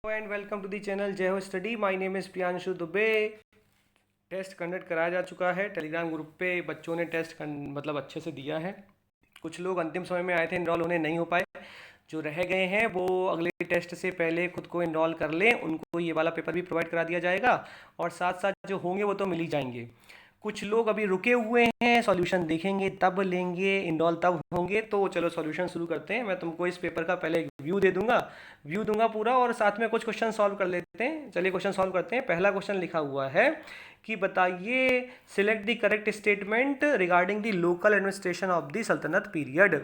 And welcome to the channel Jai Ho study. My name is Priyanshu Dubey. Test conduct कराया जा चुका है। टेलीग्राम ग्रुप पे बच्चों ने टेस्ट मतलब अच्छे से दिया है। कुछ लोग अंतिम समय में आए थे, इनरोल होने नहीं हो पाए। जो रह गए हैं वो अगले टेस्ट से पहले खुद को इनरोल कर लें, उनको ये वाला पेपर भी प्रोवाइड करा दिया जाएगा और साथ साथ जो होंगे वो तो मिल ही जाएंगे। कुछ लोग अभी रुके हुए हैं, सॉल्यूशन देखेंगे तब लेंगे, इनरोल तब होंगे। तो चलो सॉल्यूशन शुरू करते हैं। मैं तुमको इस पेपर का पहले एक व्यू दूंगा पूरा, और साथ में कुछ क्वेश्चन सॉल्व कर लेते हैं। चलिए क्वेश्चन सॉल्व करते हैं। पहला क्वेश्चन लिखा हुआ है कि बताइए, select the correct statement regarding the local administration of the सल्तनत पीरियड।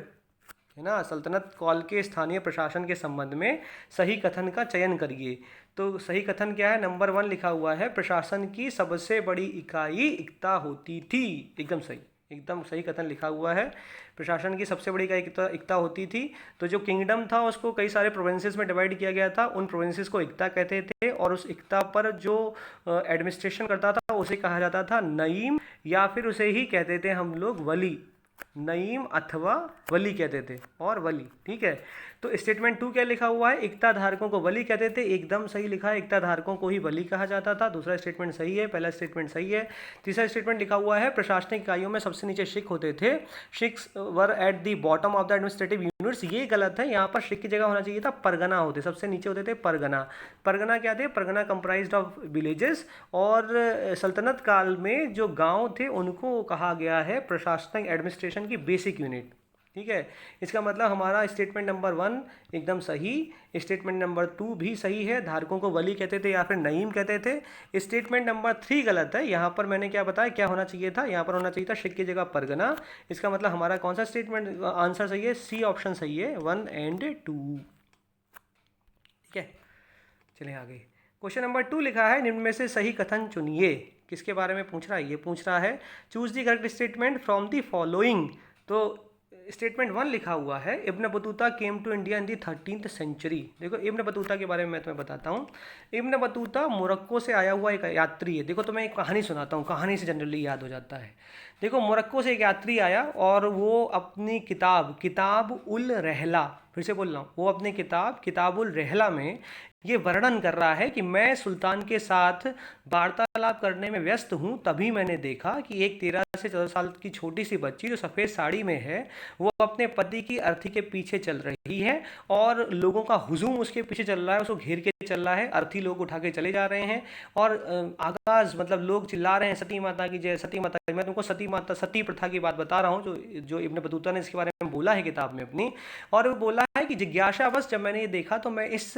है ना, सल्तनत काल के स्थानीय प्रशासन के संबंध में सही कथन का चयन करिए। तो सही कथन क्या है? नंबर 1 लिखा हुआ है, प्रशासन की सबसे बड़ी इकाई इक्ता होती थी। एकदम सही कथन लिखा हुआ है। प्रशासन की सबसे बड़ी इकाई इक्ता होती थी। तो जो किंगडम था उसको कई सारे प्रोविंसेस में डिवाइड किया गया था। उन प्रोविंसेस को इक्ता कहते थे, और उस इक्ता पर जो एडमिनिस्ट्रेशन करता था उसे कहा जाता था नईम, या फिर उसे ही कहते थे हम लोग वली। नईम अथवा वली कहते थे, और वली। ठीक है। तो स्टेटमेंट 2 क्या लिखा हुआ है? इक्ता धारकों को वली कहते थे। एकदम सही लिखा है, इक्ता धारकों को ही वली कहा जाता था। दूसरा स्टेटमेंट सही है, पहला स्टेटमेंट सही है। तीसरा स्टेटमेंट लिखा हुआ है, प्रशासनिक इकाइयों में सबसे नीचे शिक होते थे। Six were at the bottom of the administrative units. ये गलत है, यहाँ पर शिक की जगह होना चाहिए था परगना होते, सबसे नीचे होते थे परगना। परगना क्या थे? Pargana comprised of villages. और सल्तनत काल में जो गांव थे उनको कहा गया है प्रशासनिक एडमिनिस्ट्रेशन की बेसिक यूनिट। ठीक है। इसका मतलब हमारा स्टेटमेंट नंबर 1 एकदम सही, स्टेटमेंट नंबर 2 भी सही है। धारकों को वली कहते थे या फिर नईम कहते थे। स्टेटमेंट नंबर 3 गलत है। यहाँ पर मैंने क्या बताया, क्या होना चाहिए था? यहाँ पर होना चाहिए था शिक की जगह परगना। इसका मतलब हमारा कौन सा स्टेटमेंट आंसर सही है? सी ऑप्शन सही है, 1 एंड 2। ठीक है, चलिए आगे। क्वेश्चन नंबर 2 लिखा है, निम्न में से सही कथन चुनिए। किसके बारे में पूछ रहा है? ये पूछ रहा है choose the correct statement from the following. तो स्टेटमेंट 1 लिखा हुआ है, Ibn Battuta came to India in the 13th century. देखो इब्न बतूता के बारे में मैं तुम्हें बताता हूँ। इब्न बतूता मोरक्को से आया हुआ एक यात्री है। देखो तो मैं एक कहानी सुनाता हूँ, कहानी से जनरली याद हो जाता है। देखो मोरक्को से एक यात्री आया और वो अपनी किताब उल रहला, फिर से बोल रहा हूँ, वो अपनी किताब उल रहला में ये वर्णन कर रहा है कि मैं सुल्तान के साथ वार्तालाप करने में व्यस्त हूँ, तभी मैंने देखा कि एक 13 से 14 साल की छोटी सी बच्ची जो सफ़ेद साड़ी में है वो अपने पति की अर्थी के पीछे चल रही है, और लोगों का हुजूम उसके पीछे चल रहा है, उसको घेर के चल रहा है। अर्थी लोग उठा के चले जा रहे हैं, और आगाज मतलब लोग चिल्ला रहे हैं सती माता की जय, सती माता। मैं तुमको सती प्रथा की बात बता रहा हूँ, जो इब्न बतूता ने इसके बारे में बोला है किताब में अपनी। और वो बोला है कि जिज्ञासावश जब मैंने ये देखा तो मैं इस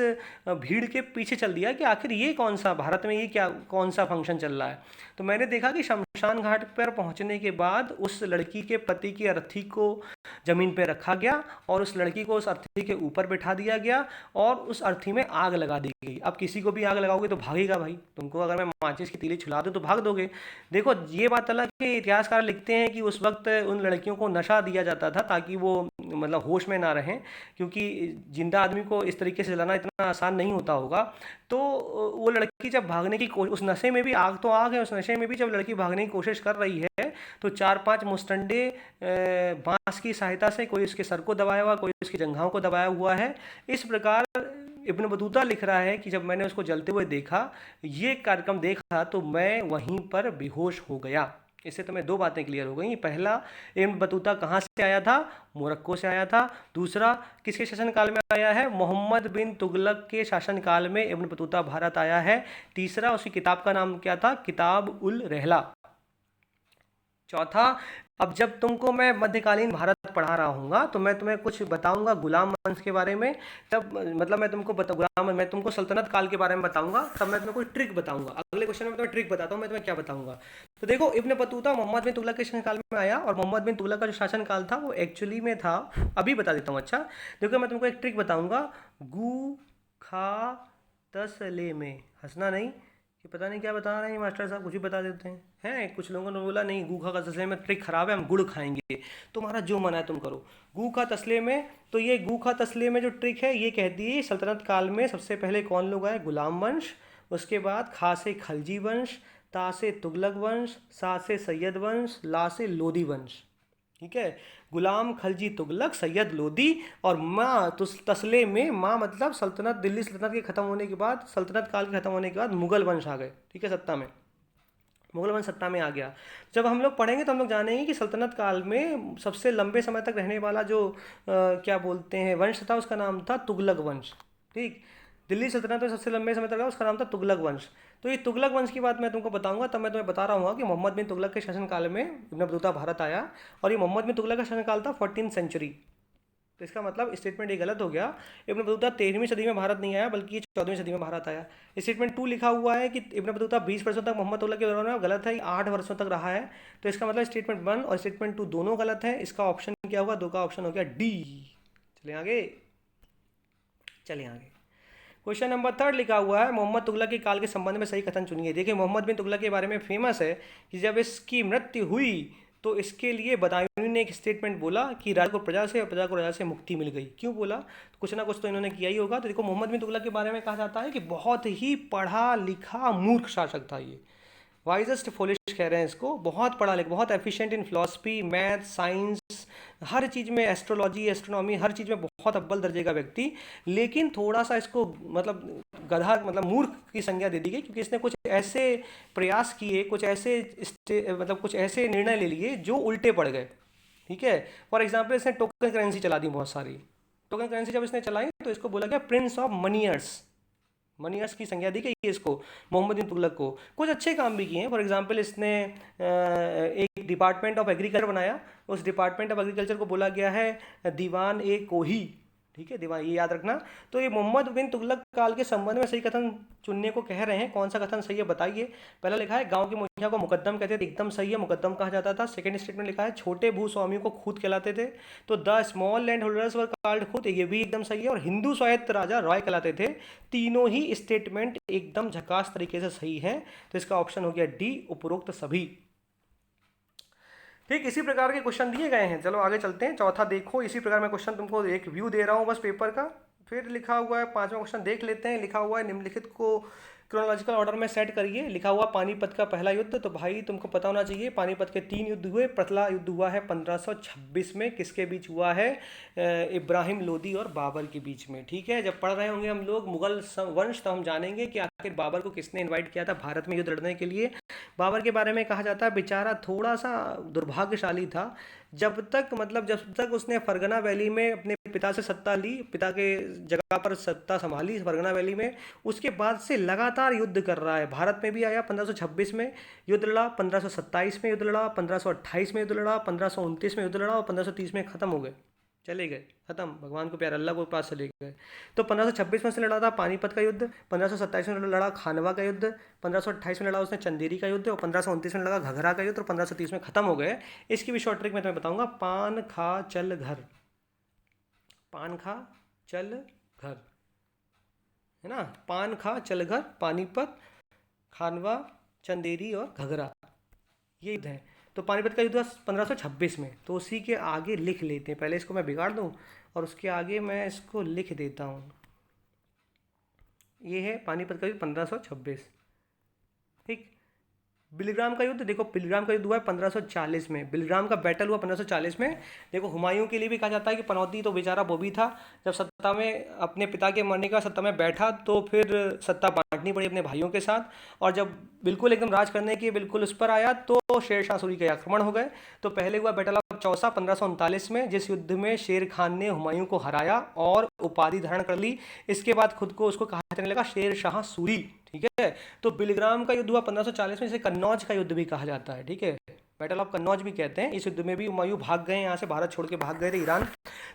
भीड़ के पीछे चल दिया कि आखिर ये कौन सा, भारत में ये क्या कौन सा फंक्शन चल रहा है। तो मैंने देखा कि शमशान घाट पर पहुंचने के बाद उस लड़की के पति की अर्थी को जमीन पर रखा गया, और उस लड़की को उस अर्थी के ऊपर बैठा दिया गया, और उस अर्थी में आग लगा दी गई। अब किसी को भी आग लगाओगे तो भागेगा भाई, तुमको अगर मैं माचिस की तीली छुला दूं तो भाग दोगे। देखो ये बात अलग है, इतिहासकार लिखते हैं कि उस वक्त उन लड़कियों को नशा दिया जाता था ताकि वो मतलब होश में ना रहें, क्योंकि जिंदा आदमी को इस तरीके से जलाना इतना आसान नहीं होता होगा। तो वो लड़की जब भागने की उस नशे में भी, आग तो आग है, उस नशे में भी जब लड़की भागने की कोशिश कर रही है तो 4-5 मुस्टंडे बांस की सहायता से, कोई उसके सर को दबाया हुआ, कोई उसकी जंघाओं को दबाया हुआ है। इस प्रकार इब्न बतूता लिख रहा है कि जब मैंने उसको जलते हुए देखा, ये कार्यक्रम देखा, तो मैं वहीं पर बेहोश हो गया। इससे तुम्हें 2 बातें क्लियर हो गई। पहला, इब्न बतूता कहाँ से आया था? मोरक्को से आया था। दूसरा, किसके शासनकाल में आया है? मोहम्मद बिन तुगलक के शासनकाल में इब्न बतूता भारत आया है। तीसरा, उसकी किताब का नाम क्या था? किताब उल रहला। चौथा, अब जब तुमको मैं मध्यकालीन भारत पढ़ा रहा हूँगा तो मैं तुम्हें कुछ बताऊंगा गुलाम वंश के बारे में। तब मतलब मैं तुमको सल्तनत काल के बारे में बताऊंगा, तब मैं तुम्हें कोई ट्रिक बताऊंगा। अगले क्वेश्चन में तुम्हें ट्रिक बताता हूँ मैं तुम्हें क्या बताऊंगा। तो देखो इब्न बतूता मोहम्मद बिन तुगलक के शासनकाल में आया, और मोहम्मद बिन तुगलक का जो शासनकाल था वो एक्चुअली में था, अभी बता देता हूँ। अच्छा देखो, मैं तुमको एक ट्रिक बताऊंगा। गु खा तसले में, हंसना नहीं कि पता नहीं क्या बता रहे हैं मास्टर साहब, कुछ भी बता देते हैं। कुछ लोगों ने बोला नहीं, गू खा का तसले में ट्रिक खराब है, हम गुड़ खाएंगे। तुम्हारा जो मन है तुम करो। गू खा तसले में, तो ये गू खा तसले में जो ट्रिक है ये कहती है सल्तनत काल में सबसे पहले कौन लोग आए? गुलाम वंश। उसके बाद खा से खलजी वंश, ता से तुगलक वंश, सा से सैयद वंश, ला से लोदी वंश। ठीक है। गुलाम खलजी तुगलक, सैयद लोदी और माँ तसले में, माँ मतलब सल्तनत, दिल्ली सल्तनत के खत्म होने के बाद, सल्तनत काल के खत्म होने के बाद मुगल वंश आ गए, ठीक है, सत्ता में। मुगल वंश सत्ता में आ गया। जब हम लोग पढ़ेंगे तो हम लोग जानेंगे कि सल्तनत काल में सबसे लंबे समय तक रहने वाला जो क्या बोलते हैं वंश था, उसका नाम था तुगलक वंश। ठीक। दिल्ली सल्तनत में सबसे लंबे समय तक रहा, उसका नाम था तुगलक वंश। तो ये तुगलक वंश की बात मैं तुमको बताऊंगा, तब मैं तुम्हें बता रहा हूँ कि मोहम्मद बिन तुगलक के शासनकाल में इब्न बतूता भारत आया। और ये मोहम्मद बिन तुगलक का शासनकाल था 14th सेंचुरी। तो इसका मतलब स्टेटमेंट ये गलत हो गया। इब्न बतूता 13वीं सदी में भारत नहीं आया, बल्कि ये 14वीं सदी में भारत आया। स्टेटमेंट 2 लिखा हुआ है कि इब्न बतूता 20 वर्षों तक मोहम्मद तुगलक के दौरान में, गलत है, 8 वर्षों तक रहा है। तो इसका मतलब स्टेटमेंट 1 और स्टेटमेंट 2 दोनों गलत है। इसका ऑप्शन क्या होगा? 2 का ऑप्शन हो गया डी। चले आगे, चले आगे। क्वेश्चन नंबर 3 लिखा हुआ है, मोहम्मद तुगलक के काल के संबंध में सही कथन चुनिए। देखिए, मोहम्मद बिन तुगलक के बारे में फेमस है कि जब इसकी मृत्यु हुई तो इसके लिए बदायूनी ने एक स्टेटमेंट बोला कि राजा को प्रजा से और प्रजा को राजा से मुक्ति मिल गई। क्यों बोला? तो कुछ ना कुछ तो इन्होंने किया ही होगा। तो देखो, मोहम्मद बिन तुगलक के बारे में कहा जाता है कि बहुत ही पढ़ा लिखा मूर्ख शासक था ये। वाइजेस्ट फोलिश कह रहे हैं इसको। बहुत पढ़ा लिखा, बहुत efficient in philosophy, math, science, हर चीज़ में, एस्ट्रोलॉजी, एस्ट्रोनॉमी, हर चीज़ में बहुत अव्वल दर्जे का व्यक्ति। लेकिन थोड़ा सा इसको मतलब गधा, मतलब मूर्ख की संज्ञा दे दी गई, क्योंकि इसने कुछ ऐसे प्रयास किए, कुछ ऐसे मतलब कुछ ऐसे निर्णय ले लिए जो उल्टे पड़ गए। ठीक है। फॉर एग्जाम्पल, इसने टोकन करेंसी चला दी बहुत सारी। टोकन करेंसी जब इसने चलाई तो इसको बोला गया प्रिंस ऑफ मनीयर्स। मनीयर्स की संज्ञा दी गई इसको, मोहम्मद बिन तुगलक को। कुछ अच्छे काम भी किए हैं। फॉर एग्जांपल, इसने एक डिपार्टमेंट ऑफ एग्रीकल्चर बनाया। उस डिपार्टमेंट ऑफ एग्रीकल्चर को बोला गया है दीवान ए कोही। ठीक है, दीवान, ये याद रखना। तो ये मोहम्मद बिन तुगलक काल के संबंध में सही कथन चुनने को कह रहे हैं। कौन सा कथन सही है बताइए। पहला लिखा है गांव की मुखिया को मुकद्दम कहते थे, एकदम सही है, मुकद्दम कहा जाता था। सेकंड स्टेटमेंट लिखा है छोटे भूस्वामियों को खूत कहलाते थे, तो the small land holders were called खूत, ये भी एकदम सही है। और हिंदू स्वायत्त राजा रॉय कहलाते थे। तीनों ही स्टेटमेंट एकदम झकास तरीके से सही है। तो इसका ऑप्शन हो गया डी, उपरोक्त सभी। ठीक, इसी प्रकार के क्वेश्चन दिए गए हैं। चलो आगे चलते हैं। चौथा देखो, इसी प्रकार मैं क्वेश्चन तुमको एक व्यू दे रहा हूँ बस पेपर का। फिर लिखा हुआ है, पांचवा क्वेश्चन देख लेते हैं। लिखा हुआ है निम्नलिखित को क्रोनोलॉजिकल ऑर्डर में सेट करिए। लिखा हुआ पानीपत का पहला युद्ध, तो भाई तुमको पता होना चाहिए पानीपत के 3 युद्ध हुए। पहला युद्ध हुआ है 1526 में। किसके बीच हुआ है? इब्राहिम लोदी और बाबर के बीच में। ठीक है, जब पढ़ रहे होंगे हम लोग मुगल वंश, तो हम जानेंगे कि आखिर बाबर को किसने इन्वाइट किया था भारत में युद्ध लड़ने के लिए। बाबर के बारे में कहा जाता है बेचारा थोड़ा सा दुर्भाग्यशाली था। जब तक उसने फरगना वैली में अपने पिता से सत्ता ली, पिता के जगह पर सत्ता संभाली फरगना वैली में, उसके बाद से लगातार युद्ध कर रहा है। भारत में भी आया 1526 में युद्ध लड़ा, 1527 में युद्ध लड़ा, 1528 में युद्ध लड़ा, 1529 में युद्ध लड़ा और 1530 में ख़त्म हो गए, चले गए, खत्म, भगवान को प्यारे अल्लाह को पास चले गए। तो 1526 में से लड़ा था पानीपत का युद्ध, 1527 में लड़ा खानवा का युद्ध, 1528 में लड़ा उसने चंदेरी का युद्ध और 1529 में लड़ा घघरा का युद्ध और 1530 में खत्म हो गए। इसकी भी शॉर्ट ट्रिक मैं तुम्हें बताऊंगा। पान खा चल घर, पान खा चल घर, है ना, पान खा चल घर, पानीपत, खानवा, चंदेरी और घघरा, ये युद्ध है। तो पानीपत का युद्ध हुआ 1526 में। तो उसी के आगे लिख लेते हैं, पहले इसको मैं बिगाड़ दूं और उसके आगे मैं इसको लिख देता हूँ। ये है पानीपत का युद्ध 1526। ठीक। बिलग्राम का युद्ध, देखो बिलग्राम का युद्ध हुआ है 1540 में। बिलग्राम का बैटल हुआ 1540 में। देखो, हुमायूं के लिए भी कहा जाता है कि पनौती तो बेचारा वो भी था, जब सत्ता में अपने पिता के मरने का सत्ता में बैठा तो फिर सत्ता बांटनी पड़ी अपने भाइयों के साथ। और जब बिल्कुल एकदम राज करने की बिल्कुल उस पर आया तो शेरशाह सूरी के आक्रमण हो गए। तो पहले हुआ बैटल ऑफ चौसा 1539 में, जिस युद्ध में शेर खान ने हुमायूं को हराया और उपाधि धारण कर ली। इसके बाद खुद को उसको कहा जाने लगा शेर शाह सूरी। ठीक है। तो बिलग्राम का युद्ध हुआ 1540 में, जिसे कन्नौज का युद्ध भी कहा जाता है। ठीक है, बैटल ऑफ कन्नौज भी कहते हैं। इस युद्ध में भी हुमायूं भाग गए, यहाँ से भारत छोड़ के भाग गए थे ईरान।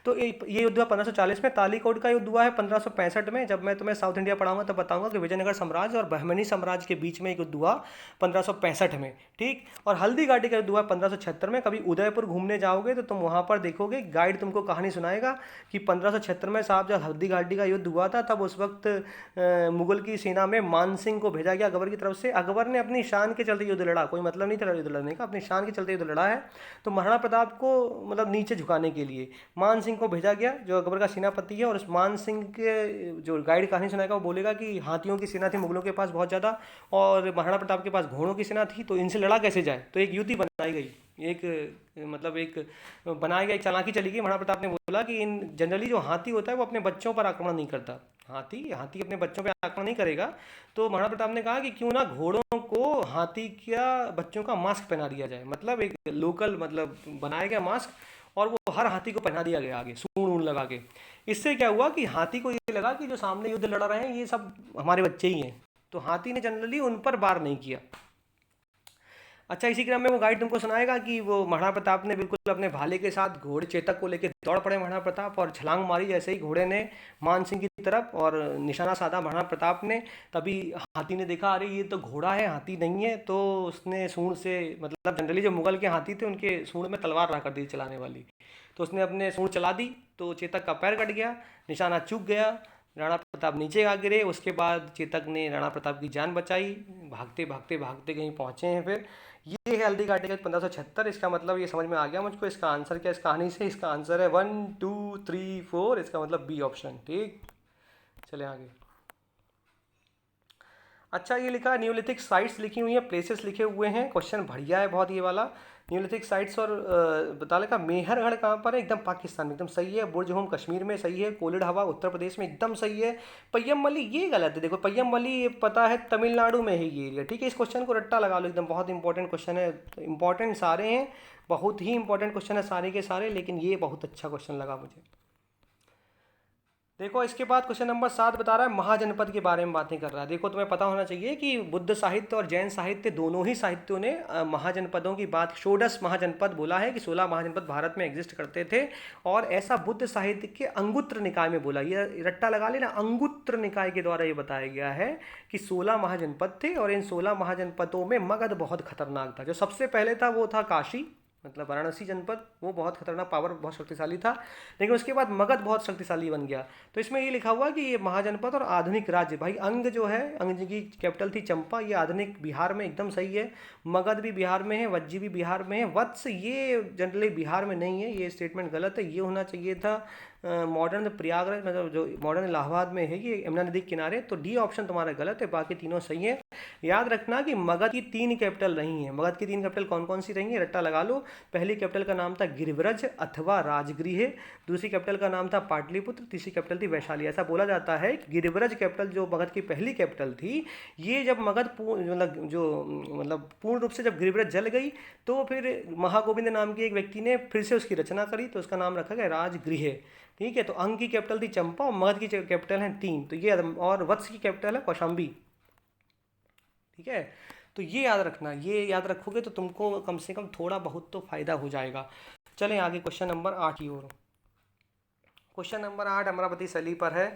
तो ये युद्ध हुआ 1540 में। तालीकोट का युद्ध हुआ है 1565 में। जब मैं तुम्हें साउथ इंडिया पढ़ाऊंगा तब बताऊंगा कि विजयनगर साम्राज्य और बहमनी साम्राज्य के बीच में एक युद्ध हुआ 1565 में। ठीक। और हल्दी घाटी का युद्ध हुआ 1576 में। कभी उदयपुर घूमने जाओगे तो तुम वहाँ पर देखोगे, गाइड तुमको कहानी सुनाएगा कि 1576 में साहब जब हल्दी घाटी का युद्ध हुआ था, तब उस वक्त मुगल की सेना में मान सिंह को भेजा गया अकबर की तरफ से। अकबर ने अपनी शान के चलते युद्ध लड़ा, कोई मतलब नहीं था युद्ध लड़ने का, अपनी शान के चलते युद्ध लड़ा है। तो महाराणा प्रताप को मतलब नीचे झुकाने के लिए मान सिंह को भेजा गया, जो अकबर का सेनापति है। और उस मान सिंह के जो गाइड कहानी सुनाएगा वो बोलेगा कि हाथियों की सेना थी मुगलों के पास बहुत ज़्यादा, और महाराणा प्रताप के पास घोड़ों की सेना थी, तो इनसे लड़ा कैसे जाए। तो एक युति बनाई गई। एक मतलब एक बनाया गया, एक चालाकी चली गई। महाराणा प्रताप ने बोला कि इन जनरली जो हाथी होता है वो अपने बच्चों पर आक्रमण नहीं करता, हाथी हाथी अपने बच्चों पर आक्रमण नहीं करेगा। तो महाराणा प्रताप ने कहा कि क्यों ना घोड़ों को हाथी का बच्चों का मास्क पहना दिया जाए, मतलब एक लोकल मतलब बनाया गया मास्क, और वो हर हाथी को पहना दिया गया आगे सूंड ऊंड लगा के। इससे क्या हुआ कि हाथी को ये लगा कि जो सामने युद्ध लड़ रहे हैं ये सब हमारे बच्चे ही हैं, तो हाथी ने जनरली उन पर वार नहीं किया। अच्छा, इसी क्रम में वो गाइड तुमको सुनाएगा कि वो महाराणा प्रताप ने बिल्कुल अपने भाले के साथ घोड़े चेतक को लेकर दौड़ पड़े महाराणा प्रताप, और छलांग मारी जैसे ही घोड़े ने मान सिंह की तरफ, और निशाना साधा महाराणा प्रताप ने। तभी हाथी ने देखा अरे ये तो घोड़ा है, हाथी नहीं है, तो उसने सूंड से, मतलब जनरली जो मुगल के हाथी थे उनके सूंड में तलवार रखा कर दी चलाने वाली, तो उसने अपने सूंड चला दी, तो चेतक का पैर कट गया, निशाना चूक गया, राणा प्रताप नीचे आ गिरे। उसके बाद चेतक ने राणा प्रताप की जान बचाई, भागते भागते भागते कहीं पहुंचे हैं फिर। ये है हल्दी घाटी का 1576। इसका मतलब ये समझ में आ गया मुझको, इसका आंसर क्या इस कहानी से? इसका आंसर है 1 2 3 4, इसका मतलब बी ऑप्शन। ठीक, चले आगे। अच्छा, ये लिखा है न्यूलिथिक साइट्स लिखी हुई है, प्लेसेस लिखे हुए हैं। क्वेश्चन बढ़िया है बहुत ये वाला। न्यूलिथिक साइट्स और बता का मेहरगढ़ कहाँ पर है? एकदम पाकिस्तान में, एकदम सही है। बुर्ज होम कश्मीर में सही है। कोलिड हवा उत्तर प्रदेश में एकदम सही है। पय्यमवली ये गलत है, देखो पय्यमवली ये पता है तमिलनाडु में है ये एरिया। ठीक है, इस क्वेश्चन को रट्टा लगा लो, एकदम बहुत इंपॉर्टेंट क्वेश्चन है। इंपॉर्टेंट सारे हैं, बहुत ही इंपॉर्टेंट क्वेश्चन है सारे के सारे, लेकिन ये बहुत अच्छा क्वेश्चन लगा मुझे। देखो इसके बाद क्वेश्चन नंबर 7 बता रहा है महाजनपद के बारे में बातें कर रहा है। देखो तुम्हें पता होना चाहिए कि बुद्ध साहित्य और जैन साहित्य दोनों ही साहित्यों ने महाजनपदों की बात, षोडश महाजनपद बोला है कि 16 महाजनपद भारत में एग्जिस्ट करते थे, और ऐसा बुद्ध साहित्य के अंगुत्र निकाय में बोला। ये रट्टा लगा लेना, अंगुत्र निकाय के द्वारा ये बताया गया है कि 16 महाजनपद थे, और इन 16 महाजनपदों में मगध बहुत खतरनाक था। जो सबसे पहले था वो था काशी, मतलब वाराणसी जनपद, वो बहुत खतरनाक, पावर बहुत शक्तिशाली था। लेकिन उसके बाद मगध बहुत शक्तिशाली बन गया। तो इसमें ये लिखा हुआ कि ये महाजनपद और आधुनिक राज्य, भाई अंग जो है, अंग की कैपिटल थी चंपा, ये आधुनिक बिहार में एकदम सही है। मगध भी बिहार में है, वज्जी भी बिहार में है, वत्स ये जनरली बिहार में नहीं है, ये स्टेटमेंट गलत है। ये होना चाहिए था मॉडर्न प्रयागराज, मतलब जो मॉडर्न इलाहाबाद में है ये यमुना नदी के किनारे। तो डी ऑप्शन तुम्हारा गलत है, बाकी तीनों सही है। याद रखना कि मगध की 3 कैपिटल रही हैं। मगध की 3 कैपिटल कौन कौन सी रही हैं? रट्टा लगा लो। पहली कैपिटल का नाम था गिरिव्रज अथवा राजगृह, दूसरी कैपिटल का नाम था पाटलिपुत्र, तीसरी कैपिटल थी वैशाली। ऐसा बोला जाता है कि गिरिव्रज कैपिटल जो मगध की पहली कैपिटल थी, ये जब मगध मतलब पूर्ण रूप से जब गिरिव्रज जल गई, तो फिर महागोविंद नाम के एक व्यक्ति ने फिर से उसकी रचना करी, तो उसका नाम रखा गया राजगृह। ठीक है, तो अंग की कैपिटल थी चंपा और मगध की कैपिटल है 3, तो ये, और वत्स की कैपिटल है कौशाम्बी। ठीक है, तो ये याद रखना, ये याद रखोगे तो तुमको कम से कम थोड़ा बहुत तो फायदा हो जाएगा। चलें आगे क्वेश्चन नंबर 8 की ओर। क्वेश्चन नंबर 8 अमरावती शैली पर है।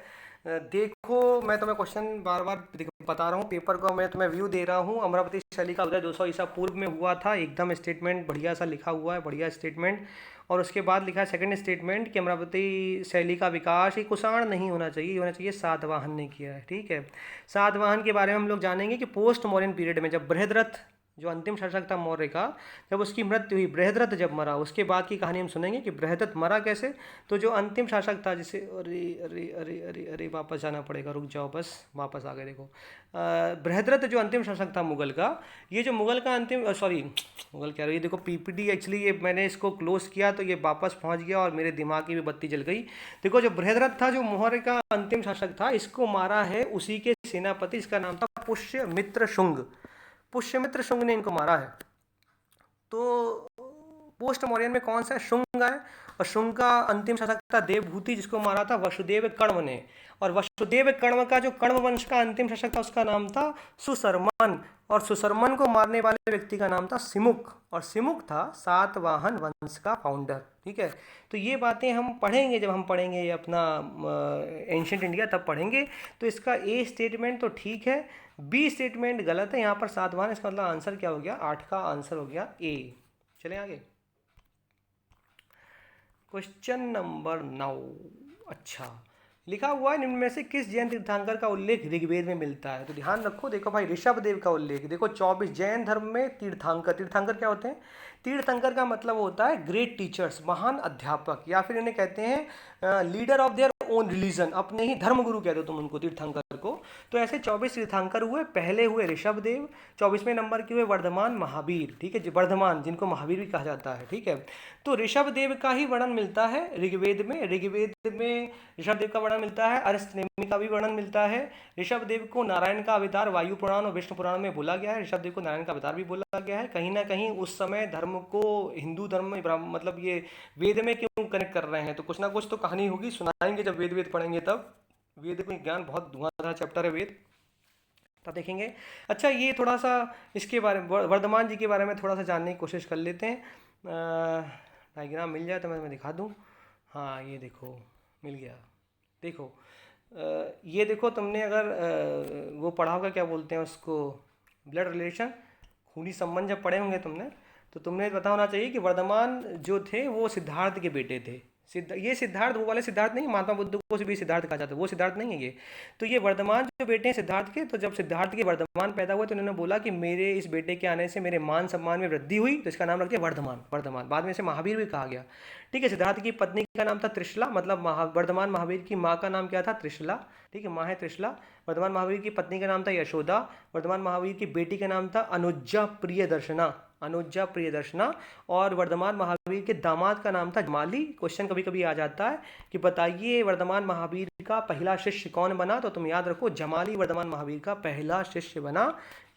देखो मैं तुम्हें क्वेश्चन बार बार बता रहा हूँ, पेपर को मैं तुम्हें व्यू दे रहा हूँ। अमरावती शैली का उदय 200 ईसा पूर्व में हुआ था, एकदम स्टेटमेंट बढ़िया सा लिखा हुआ है, बढ़िया स्टेटमेंट। और उसके बाद लिखा है सेकंड स्टेटमेंट कि अमरावती शैली का विकास ये कुषाण नहीं होना चाहिए, ये होना चाहिए सातवाहन ने किया है। ठीक है, सातवाहन के बारे में हम लोग जानेंगे कि पोस्ट मॉडर्न पीरियड में जब बृहद्रथ जो अंतिम शासक था मौर्य का, जब उसकी मृत्यु हुई, बृहद्रथ जब मरा, उसके बाद की कहानी हम सुनेंगे कि बृहद्रथ मरा कैसे। तो जो अंतिम शासक था, जिसे अरे अरे अरे अरे अरे वापस जाना पड़ेगा, रुक जाओ बस, वापस आ गए। देखो बृहद्रथ जो अंतिम शासक था मुगल का, ये जो मुगल का अंतिम, सॉरी मुगल कह रही है, देखो पीपीटी एक्चुअली ये मैंने इसको क्लोज किया तो ये वापस पहुंच गया और मेरे दिमाग की भी बत्ती जल गई। देखो जो बृहद्रथ था, जो मौर्य का अंतिम शासक था, इसको मारा है उसी के सेनापति, इसका नाम था पुष्यमित्र शुंग। पुष्यमित्र शुंग ने इनको मारा है। तो पोस्ट मौर्यन में कौन सा शुंग है, और शुंग का अंतिम शासक था देवभूति, जिसको मारा था वसुदेव कण्व ने। और वसुदेव कण्व का जो कण्व वंश का अंतिम शासक था, उसका नाम था सुशर्मन, और सुशर्मन को मारने वाले व्यक्ति का नाम था सिमुक, और सिमुक था सातवाहन वंश का फाउंडर। ठीक है, तो ये बातें हम पढ़ेंगे, जब हम पढ़ेंगे अपना एंशिएंट इंडिया तब पढ़ेंगे। तो इसका ए स्टेटमेंट तो ठीक है, बी स्टेटमेंट गलत है। यहाँ पर सातवाहन, इसका मतलब आंसर क्या हो गया? 8 का आंसर हो गया ए। चलें आगे, क्वेश्चन नंबर 9। अच्छा, लिखा हुआ है निम्न में से किस जैन तीर्थंकर का उल्लेख ऋग्वेद में मिलता है? तो ध्यान रखो, देखो भाई ऋषभदेव का उल्लेख, देखो 24 जैन धर्म में तीर्थंकर, तीर्थंकर क्या होते हैं? तीर्थंकर का मतलब होता है ग्रेट टीचर्स, महान अध्यापक, या फिर इन्हें कहते हैं leader of their own religion, अपने ही धर्म गुरु कहते हो तुम उनको, तीर्थंकर को। तो ऐसे 24 तीर्थंकर हुए। पहले हुए ऋषभदेव, 24वें नंबर के हुए वर्धमान महावीर, ठीक है, वर्धमान जिनको महावीर भी कहा जाता है, ठीक है। तो ऋषभदेव का ही वर्णन मिलता है ऋग्वेद में। ऋग्वेद में ऋषभदेव का वर्णन मिलता है, अरस्तनेमी का भी वर्णन मिलता है। ऋषभदेव को नारायण का अवतार वायु पुराण और विष्णु पुराण में बोला गया है। ऋषभदेव को नारायण का अवतार भी बोला गया है। कहीं ना कहीं उस समय धर्म को हिंदू धर्म में मतलब ये वेद में क्यों कनेक्ट कर रहे हैं, तो कुछ ना कुछ तो कहानी होगी, सुनाएंगे जब वेद पढ़ेंगे तब। वेद में ज्ञान बहुत धुआंधार चैप्टर है वेद, तब देखेंगे। अच्छा, ये थोड़ा सा इसके बारे में, वर्धमान जी के बारे में थोड़ा सा जानने की कोशिश कर लेते हैं। डायग्राम मिल जाए तो मैं दिखा दूँ। हाँ, ये देखो मिल गया। देखो ये देखो, तुमने अगर वो पढ़ा होगा, क्या बोलते हैं उसको, ब्लड रिलेशन, खूनी संबंध जब पढ़े होंगे तुमने, तो तुमने पता होना चाहिए कि वर्धमान जो थे वो सिद्धार्थ के बेटे थे। ये सिद्धार्थ वो वाले सिद्धार्थ नहीं, महात्मा बुद्ध को भी सिद्धार्थ कहा जाता है, वो सिद्धार्थ नहीं है ये। तो ये वर्धमान जो बेटे हैं सिद्धार्थ के, तो जब सिद्धार्थ के वर्धमान पैदा हुए तो उन्होंने बोला कि मेरे इस बेटे के आने से मेरे मान सम्मान में वृद्धि हुई, तो इसका नाम रख दिया वर्धमान। वर्धमान बाद में इसे महावीर भी कहा गया, ठीक है। सिद्धार्थ की पत्नी का नाम था त्रिशला, मतलब वर्धमान महावीर की माँ का नाम क्या था, त्रिशला, ठीक है, माँ है त्रिशला। वर्धमान महावीर की पत्नी का नाम था यशोदा। वर्धमान महावीर की बेटी का नाम था अनुज्जा प्रियदर्शना, अनुज्जा प्रियदर्शना। और वर्धमान महावीर के दामाद का नाम था जमाली। क्वेश्चन कभी कभी आ जाता है कि बताइए वर्धमान महावीर का पहला शिष्य कौन बना, तो तुम याद रखो जमाली वर्धमान महावीर का पहला शिष्य बना,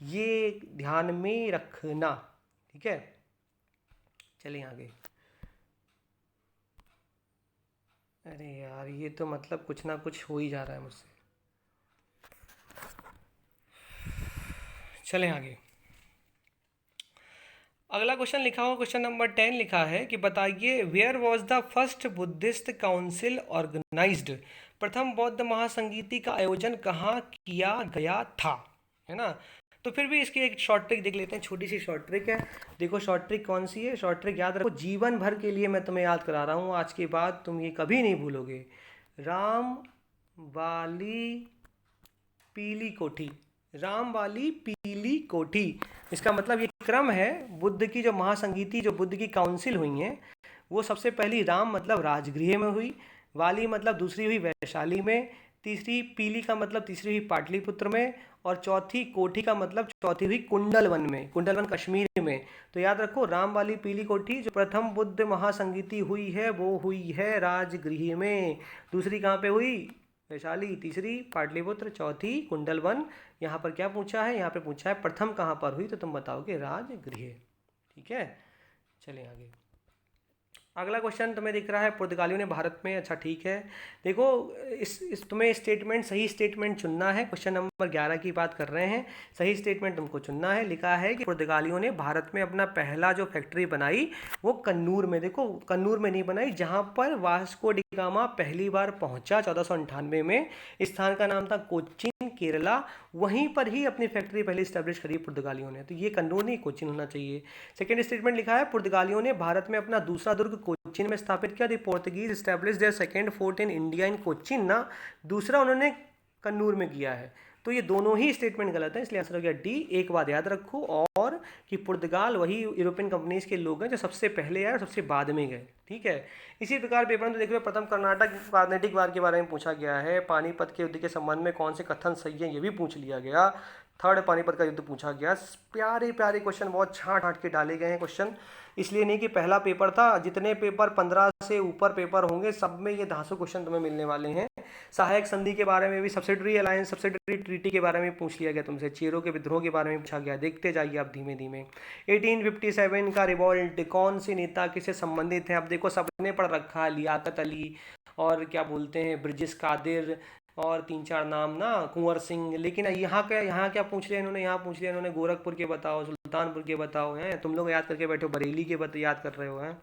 ये ध्यान में रखना, ठीक है। चलिए आगे। अरे यार, ये तो मतलब कुछ ना कुछ हो ही जा रहा है मुझसे। चलें आगे। अगला क्वेश्चन लिखा हुआ, क्वेश्चन नंबर 10 लिखा है कि बताइए where was the first Buddhist council organised, प्रथम बौद्ध महासंगीति का आयोजन कहाँ किया गया था, है ना। तो फिर भी इसकी एक शॉर्ट ट्रिक देख लेते हैं, छोटी सी शॉर्ट ट्रिक है। देखो शॉर्ट ट्रिक कौन सी है, शॉर्ट ट्रिक याद रखो, जीवन भर के लिए मैं तुम्हें याद करा रहा हूँ, आज के बाद तुम ये कभी नहीं भूलोगे। राम वाली पीली कोठी, राम वाली पीली कोठी, इसका मतलब ये क्रम है। बुद्ध की जो महासंगीति, जो बुद्ध की काउंसिल हुई हैं, वो सबसे पहली राम मतलब राजगृह में हुई, वाली मतलब दूसरी हुई वैशाली में, तीसरी पीली का मतलब तीसरी हुई पाटलिपुत्र में, और चौथी कोठी का मतलब चौथी हुई कुंडलवन में, कुंडलवन कश्मीर में। तो याद रखो राम वाली पीली कोठी, जो प्रथम बुद्ध महासंगीति हुई है वो हुई है राजगृह में। दूसरी कहाँ पे हुई, वैशाली, तीसरी पाटलिपुत्र, चौथी कुंडलवन। यहाँ पर क्या पूछा है, यहाँ पे पूछा है प्रथम कहाँ पर हुई, तो तुम बताओगे राजगृह, ठीक है। चलिए आगे। अगला क्वेश्चन तुम्हें दिख रहा है, पुर्तगालियों ने भारत में, अच्छा ठीक है। देखो इस तुम्हें स्टेटमेंट, सही स्टेटमेंट चुनना है। क्वेश्चन नंबर 11 की बात कर रहे हैं, सही स्टेटमेंट तुमको चुनना है। लिखा है कि पुर्तगालियों ने भारत में अपना पहला जो फैक्ट्री बनाई वो कन्नूर में, देखो कन्नूर में नहीं बनाई, जहाँ पर वास्को डी गामा पहली बार पहुँचा 1498 में। स्थान का नाम था कोच्चिन, केरला। वहीं पर ही अपनी फैक्ट्री पहले स्टैब्लिश करी पुर्तगालियों ने, तो ये कन्नूर नहीं कोच्चिन होना चाहिए। सेकेंड स्टेटमेंट लिखा है, पुर्तगालियों ने भारत में अपना दूसरा दुर्ग कोच्चिन में स्थापित किया। The Portuguese establish their second fort in India in Cochin ना, दूसरा उन्होंने कन्नूर में किया है। तो ये दोनों ही स्टेटमेंट गलत है, इसलिए आंसर हो गया डी। एक बात याद रखो और कि पुर्तगाल वही यूरोपियन कंपनीज के लोग हैं जो सबसे पहले आए और सबसे बाद में गए, ठीक है। इसी प्रकार पेपर में देख रहे हो, प्रथम कर्नाटक कार्नेटिक वार के बारे में पूछा गया है। पानीपत के युद्ध के संबंध में कौन से कथन सही है, ये भी पूछ लिया गया। थर्ड पानीपत का युद्ध पूछा गया। प्यारे प्यारे क्वेश्चन, बहुत छांट छांट के डाले गए हैं क्वेश्चन, इसलिए नहीं कि पहला पेपर था। जितने पेपर 15 से ऊपर पेपर होंगे सब में ये धांसू क्वेश्चन तुम्हें मिलने वाले हैं। सहायक संधि के बारे में भी, सब्सिडरी अलायंस, सब्सिडरी ट्रीटी के बारे में पूछ लिया गया तुमसे, चेरो के विद्रोह के बारे में पूछा गया। देखते जाइए आप धीमे धीमे। 1857 का रिवॉल्ट कौन से नेता किससे संबंधित है, अब देखो सबने पढ़ रखा है, लियाकत अली और क्या बोलते हैं ब्रिजेश कादिर और 3-4 नाम ना, कुंवर सिंह। लेकिन यहाँ क्या पूछ लिया इन्होंने, यहाँ पूछ लिया इन्होंने गोरखपुर के बताओ, सुल्तानपुर के बताओ, हैं तुम लोग याद करके बैठे हो, बरेली के याद कर रहे हो, हैं।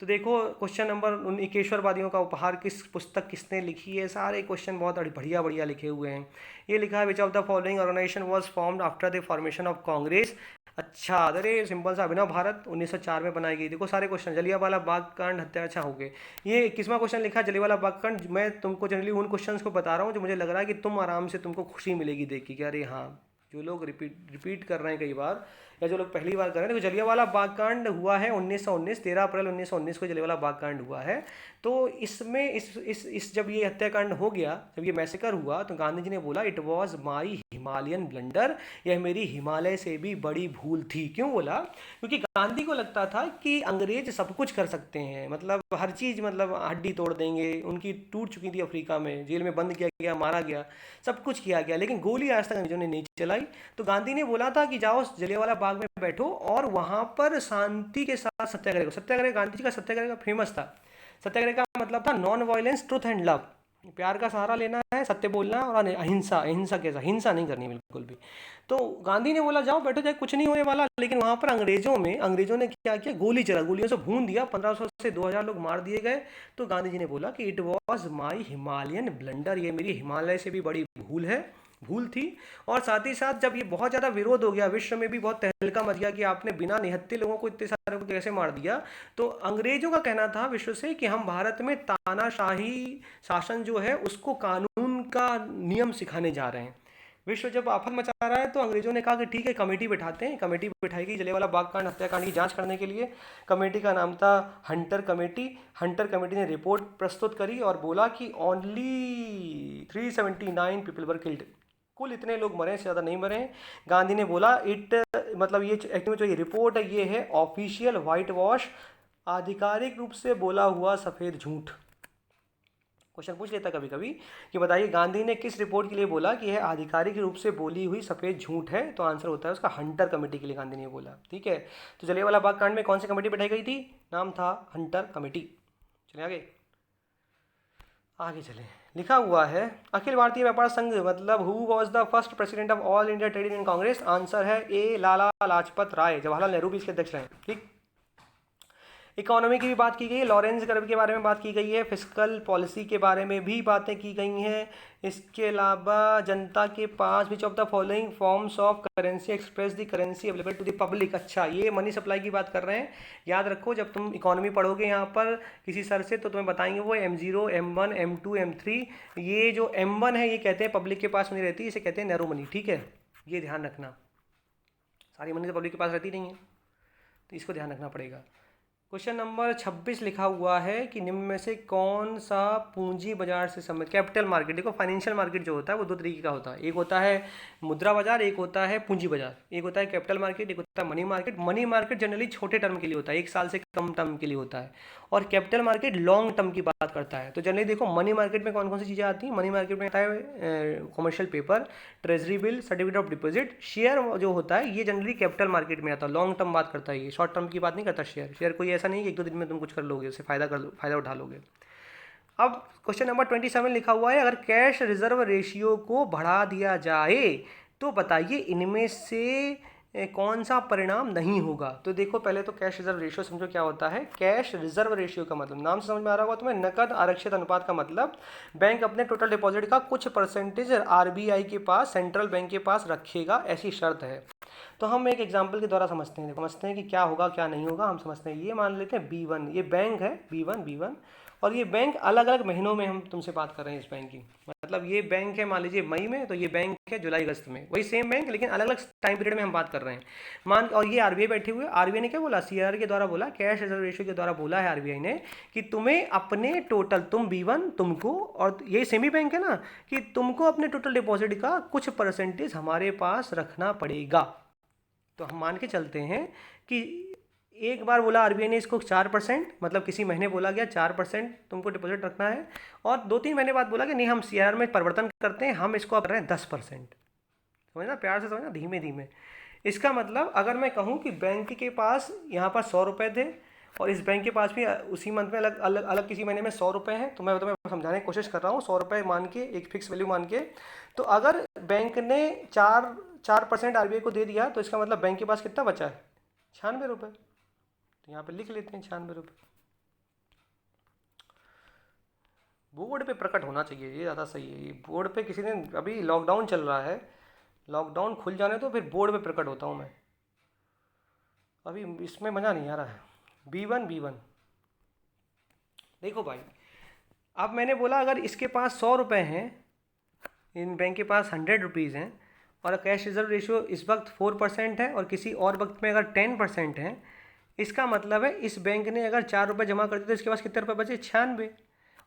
तो देखो क्वेश्चन नंबर 19 का उपहार किस पुस्तक किसने लिखी है, सारे क्वेश्चन बहुत बढ़िया बढ़िया लिखे हुए हैं। ये लिखा है which of the following organisation was formed after the formation of Congress. अच्छा, अरे सिंपल सा, अभिनव भारत 1904 में बनाई गई। देखो सारे क्वेश्चन, जलियांवाला बाग कांड हत्या, अच्छा हो गए। ये 21वां क्वेश्चन लिखा है जलियांवाला बाग कांड। मैं तुमको जनरली उन क्वेश्चंस को बता रहा हूँ जो मुझे लग रहा है कि तुम आराम से, तुमको खुशी मिलेगी देख के कि अरे हाँ जो लोग रिपीट कर रहे हैं कई बार, या जो लोग पहली बार कर रहे हैं, देखो जलियांवाला बाग कांड हुआ है 1919, 13 अप्रैल 1919 को जलियांवाला बाग कांड हुआ है। तो इसमें इस जब ये हत्याकांड हो गया, जब ये मैसेकर हुआ, तो गांधी जी ने बोला it was my Himalayan blunder, यह मेरी हिमालय से भी बड़ी भूल थी। क्यों बोला? क्योंकि गांधी को लगता था कि अंग्रेज सब कुछ कर सकते हैं, मतलब हर चीज़, मतलब हड्डी तोड़ देंगे, उनकी टूट चुकी थी अफ्रीका में, जेल में बंद किया गया, मारा गया, सब कुछ किया गया, लेकिन गोली आज तक अंग्रेजों ने नहीं चलाई। तो गांधी ने बोला था कि जाओ जलियांवाला बाग में बैठो और वहां पर शांति के साथ सत्याग्रह करो। सत्याग्रह, गांधी जी का सत्याग्रह फेमस था। सत्याग्रह का मतलब था non violence, truth and love, प्यार का सहारा लेना है, सत्य बोलना और अहिंसा। अहिंसा कैसा? हिंसा नहीं करनी बिल्कुल भी। तो गांधी ने बोला जाओ बैठो, चाहे कुछ नहीं होने वाला, लेकिन वहां पर अंग्रेजों ने क्या किया? गोली चला, गोलियों से भून दिया, 1500 से 2000 लोग मार दिए गए। तो गांधी जी ने बोला कि it was my Himalayan blunder, ये मेरी हिमालय से भी बड़ी भूल थी। और साथ ही साथ जब ये बहुत ज़्यादा विरोध हो गया, विश्व में भी बहुत तहलका मच गया कि आपने बिना निहत्थे लोगों को इतने सारे को कैसे मार दिया, तो अंग्रेजों का कहना था विश्व से कि हम भारत में तानाशाही शासन जो है उसको कानून का नियम सिखाने जा रहे हैं। विश्व जब आफत मचा रहा है, तो अंग्रेजों ने कहा कि ठीक है, कमेटी बिठाते हैं। कमेटी बिठाई गई जलियांवाला बाग कांड हत्याकांड की जांच करने के लिए। कमेटी का नाम था हंटर कमेटी। हंटर कमेटी ने रिपोर्ट प्रस्तुत करी और बोला कि ओनली 379 पीपल वर किल्ड, कुल इतने लोग मरे, से ज़्यादा नहीं मरे। गांधी ने बोला इट, मतलब ये एक्चुअली जो ये रिपोर्ट है ये है ऑफिशियल वाइट वॉश, आधिकारिक रूप से बोला हुआ सफ़ेद झूठ। क्वेश्चन पूछ लेता कभी कभी कि बताइए गांधी ने किस रिपोर्ट के लिए बोला कि यह आधिकारिक रूप से बोली हुई सफ़ेद झूठ है? तो आंसर होता है उसका हंटर कमेटी के लिए गांधी ने बोला। ठीक है, तो जलियांवाला बाग कांड में कौन सी कमेटी बैठाई गई थी? नाम था हंटर कमेटी। चलिए आगे आगे चले। लिखा हुआ है अखिल भारतीय व्यापार संघ मतलब who was the first president of all India trade union Congress? Answer है ए, लाला लाजपत राय। जवाहरलाल नेहरू भी इसके अध्यक्ष रहे। ठीक, इकोनॉमी की भी बात की गई है, लॉरेंस कर्व के बारे में बात की गई है, फिस्कल पॉलिसी के बारे में भी बातें की गई हैं। इसके अलावा जनता के पास which of the following forms of currency express the currency available to the public? अच्छा, ये मनी सप्लाई की बात कर रहे हैं। याद रखो, जब तुम इकोनॉमी पढ़ोगे यहाँ पर किसी सर से, तो तुम्हें बताएंगे वो M0, M1, M2, M3। ये जो M1 है ये कहते हैं पब्लिक के पास मनी रहती है, इसे कहते हैं नैरो मनी। ठीक है, ये ध्यान रखना, सारी मनी तो पब्लिक के पास रहती नहीं है, तो इसको ध्यान रखना पड़ेगा। क्वेश्चन नंबर 26 लिखा हुआ है कि निम्न में से कौन सा पूंजी बाजार से संबंधित? Capital market. देखो, फाइनेंशियल मार्केट जो होता है वो दो तरीके का होता है, एक होता है मुद्रा बाजार, एक होता है पूंजी बाजार। एक होता है कैपिटल मार्केट, एक होता है money market. Money market generally छोटे टर्म के लिए होता है, 1 साल से कम टर्म के लिए होता है, और कैपिटल मार्केट लॉन्ग टर्म की बात करता है। तो जनरली देखो, मनी मार्केट में कौन कौन सी चीज़ें आती हैं? मनी मार्केट में आता है commercial paper, treasury bill, certificate of deposit. Share जो होता है ये जनरली कैपिटल मार्केट में आता है, लॉन्ग टर्म बात करता है, ये शॉर्ट टर्म की बात नहीं करता। शेयर कोई ऐसा नहीं कि 1-2 दिन में तुम कुछ कर लोगे, उससे फायदा उठा लोगे। अब क्वेश्चन नंबर 27 लिखा हुआ है अगर कैश रिजर्व रेशियो को बढ़ा दिया जाए तो बताइए इनमें से कौन सा परिणाम नहीं होगा? तो देखो, पहले तो कैश रिजर्व रेशियो समझो क्या होता है। कैश रिजर्व रेशियो का मतलब नाम से समझ में आ रहा होगा तुम्हें, नकद आरक्षित अनुपात का मतलब बैंक अपने टोटल डिपॉजिट का कुछ परसेंटेज RBI के पास, सेंट्रल बैंक के पास रखेगा, ऐसी शर्त है। तो हम एक एग्जाम्पल के द्वारा समझते हैं कि क्या होगा क्या नहीं होगा। हम समझते हैं, ये मान लेते हैं B1, ये बैंक है B1, और ये बैंक अलग अलग महीनों में, हम तुमसे बात कर रहे हैं इस बैंक की, मतलब ये बैंक है मान लीजिए मई में, तो ये बैंक है जुलाई अगस्त में, वही सेम बैंक लेकिन अलग अलग टाइम पीरियड में हम बात कर रहे हैं। और ये RBI बैठे हुए, RBI ने क्या बोला? CRR के द्वारा बोला, कैश रिजर्व रेशियो के द्वारा बोला है RBI ने कि तुम्हें अपने टोटल, तुम B1 तुमको, और ये सेमी बैंक है ना, कि तुमको अपने टोटल डिपॉजिट का कुछ परसेंटेज हमारे पास रखना पड़ेगा। तो हम मान के चलते हैं कि एक बार बोला RBI ने इसको 4%, मतलब किसी महीने बोला गया 4% तुमको डिपॉजिट रखना है, और 2-3 महीने बाद बोला कि नहीं हम CRR में परिवर्तन करते हैं, हम इसको अब कर रहे हैं 10%। समझना, प्यार से समझना, धीमे धीमे। इसका मतलब अगर मैं कहूँ कि बैंक के पास यहाँ पर 100 रुपये थे और इस बैंक के पास भी उसी मंथ में अलग अलग अलग किसी महीने में 100 रुपये हैं, तो मैं तुम्हें समझाने की कोशिश कर रहा हूँ, 100 रुपये मान के, एक फिक्स वैल्यू मान के। तो अगर बैंक ने 4% RBI को दे दिया, तो इसका मतलब बैंक के पास कितना बचा है? 96 रुपये। तो यहाँ पे लिख लेते हैं 96 रुपये। बोर्ड पे प्रकट होना चाहिए, ये ज़्यादा सही है। ये बोर्ड पे किसी ने, अभी लॉकडाउन चल रहा है, लॉकडाउन खुल जाने तो फिर बोर्ड पे प्रकट होता हूँ मैं, अभी इसमें मज़ा नहीं आ रहा है। B1 देखो भाई, अब मैंने बोला अगर इसके पास 100 रुपये हैं, इन बैंक के पास 100 रुपीज़ हैं, और कैश रिजर्व रेशियो इस वक्त 4% है और किसी और वक्त में अगर 10% है, इसका मतलब है इस बैंक ने अगर 4 रुपये जमा कर दिए तो इसके पास कितने रुपये बचे? 96।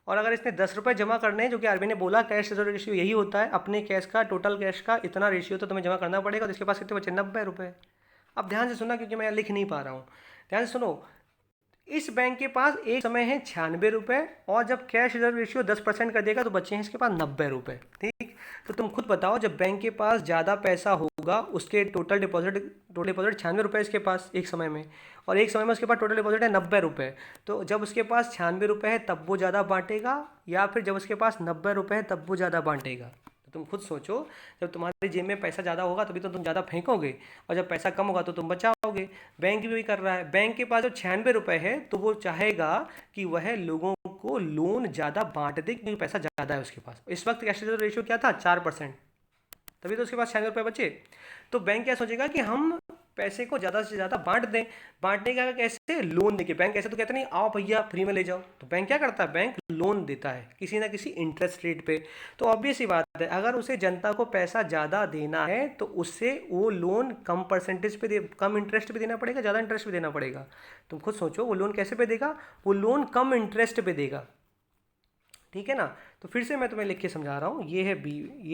और अगर इसने 10 रुपये जमा करने हैं, जो कि आरबीआई ने बोला कैश रिजर्व रेशियो यही होता है, अपने कैश का टोटल कैश का इतना रेशियो तो तुम्हें जमा करना पड़ेगा, तो इसके पास कितने बचे? 90 रुपये। अब ध्यान से सुनना क्योंकि मैं लिख नहीं पा रहा हूँ, ध्यान से सुनो। इस बैंक के पास एक समय है 96 रुपये और जब कैश रिजर्व रेशियो 10% कर देगा तो बचे हैं इसके पास 90 रुपये। ठीक, तो तुम खुद बताओ, जब बैंक के पास ज़्यादा पैसा होगा, उसके टोटल डिपॉजिट 96 रुपये इसके पास एक समय में, और एक समय में उसके पास टोटल डिपॉजिट है 90 रुपये, तो जब उसके पास 96 रुपये है तब वो ज़्यादा बांटेगा, या फिर जब उसके पास 90 रुपये है तब वो ज़्यादा बांटेगा? तो तुम खुद सोचो, जब तुम्हारी जेब में पैसा ज़्यादा होगा तभी तो तुम ज़्यादा फेंकोगे, और जब पैसा कम होगा तो तुम बचाओगे। बैंक भी वही कर रहा है। बैंक के पास जो 96 रुपये है तो वो चाहेगा कि वह लोगों को लोन ज़्यादा बांट दे क्योंकि पैसा ज़्यादा है उसके पास। इस वक्त कैश रिजर्व रेशियो क्या था? 4%, तभी तो उसके पास 96 रुपये बचे। तो बैंक क्या सोचेगा कि हम पैसे को ज़्यादा से ज़्यादा बांट दें। बांटने का कैसे? लोन देके। बैंक ऐसे तो कहते नहीं आओ भैया फ्री में ले जाओ, तो बैंक क्या करता है? बैंक लोन देता है किसी ना किसी इंटरेस्ट रेट पे। तो ऑब्वियस ही बात है, अगर उसे जनता को पैसा ज़्यादा देना है तो उससे वो लोन कम परसेंटेज पे कम इंटरेस्ट पे देना पड़ेगा, ज़्यादा इंटरेस्ट पे देना पड़ेगा? तुम खुद सोचो, वो लोन कैसे पे देगा? वो लोन कम इंटरेस्ट पे देगा। ठीक है ना? तो फिर से मैं तुम्हें लिख के समझा रहा हूँ, ये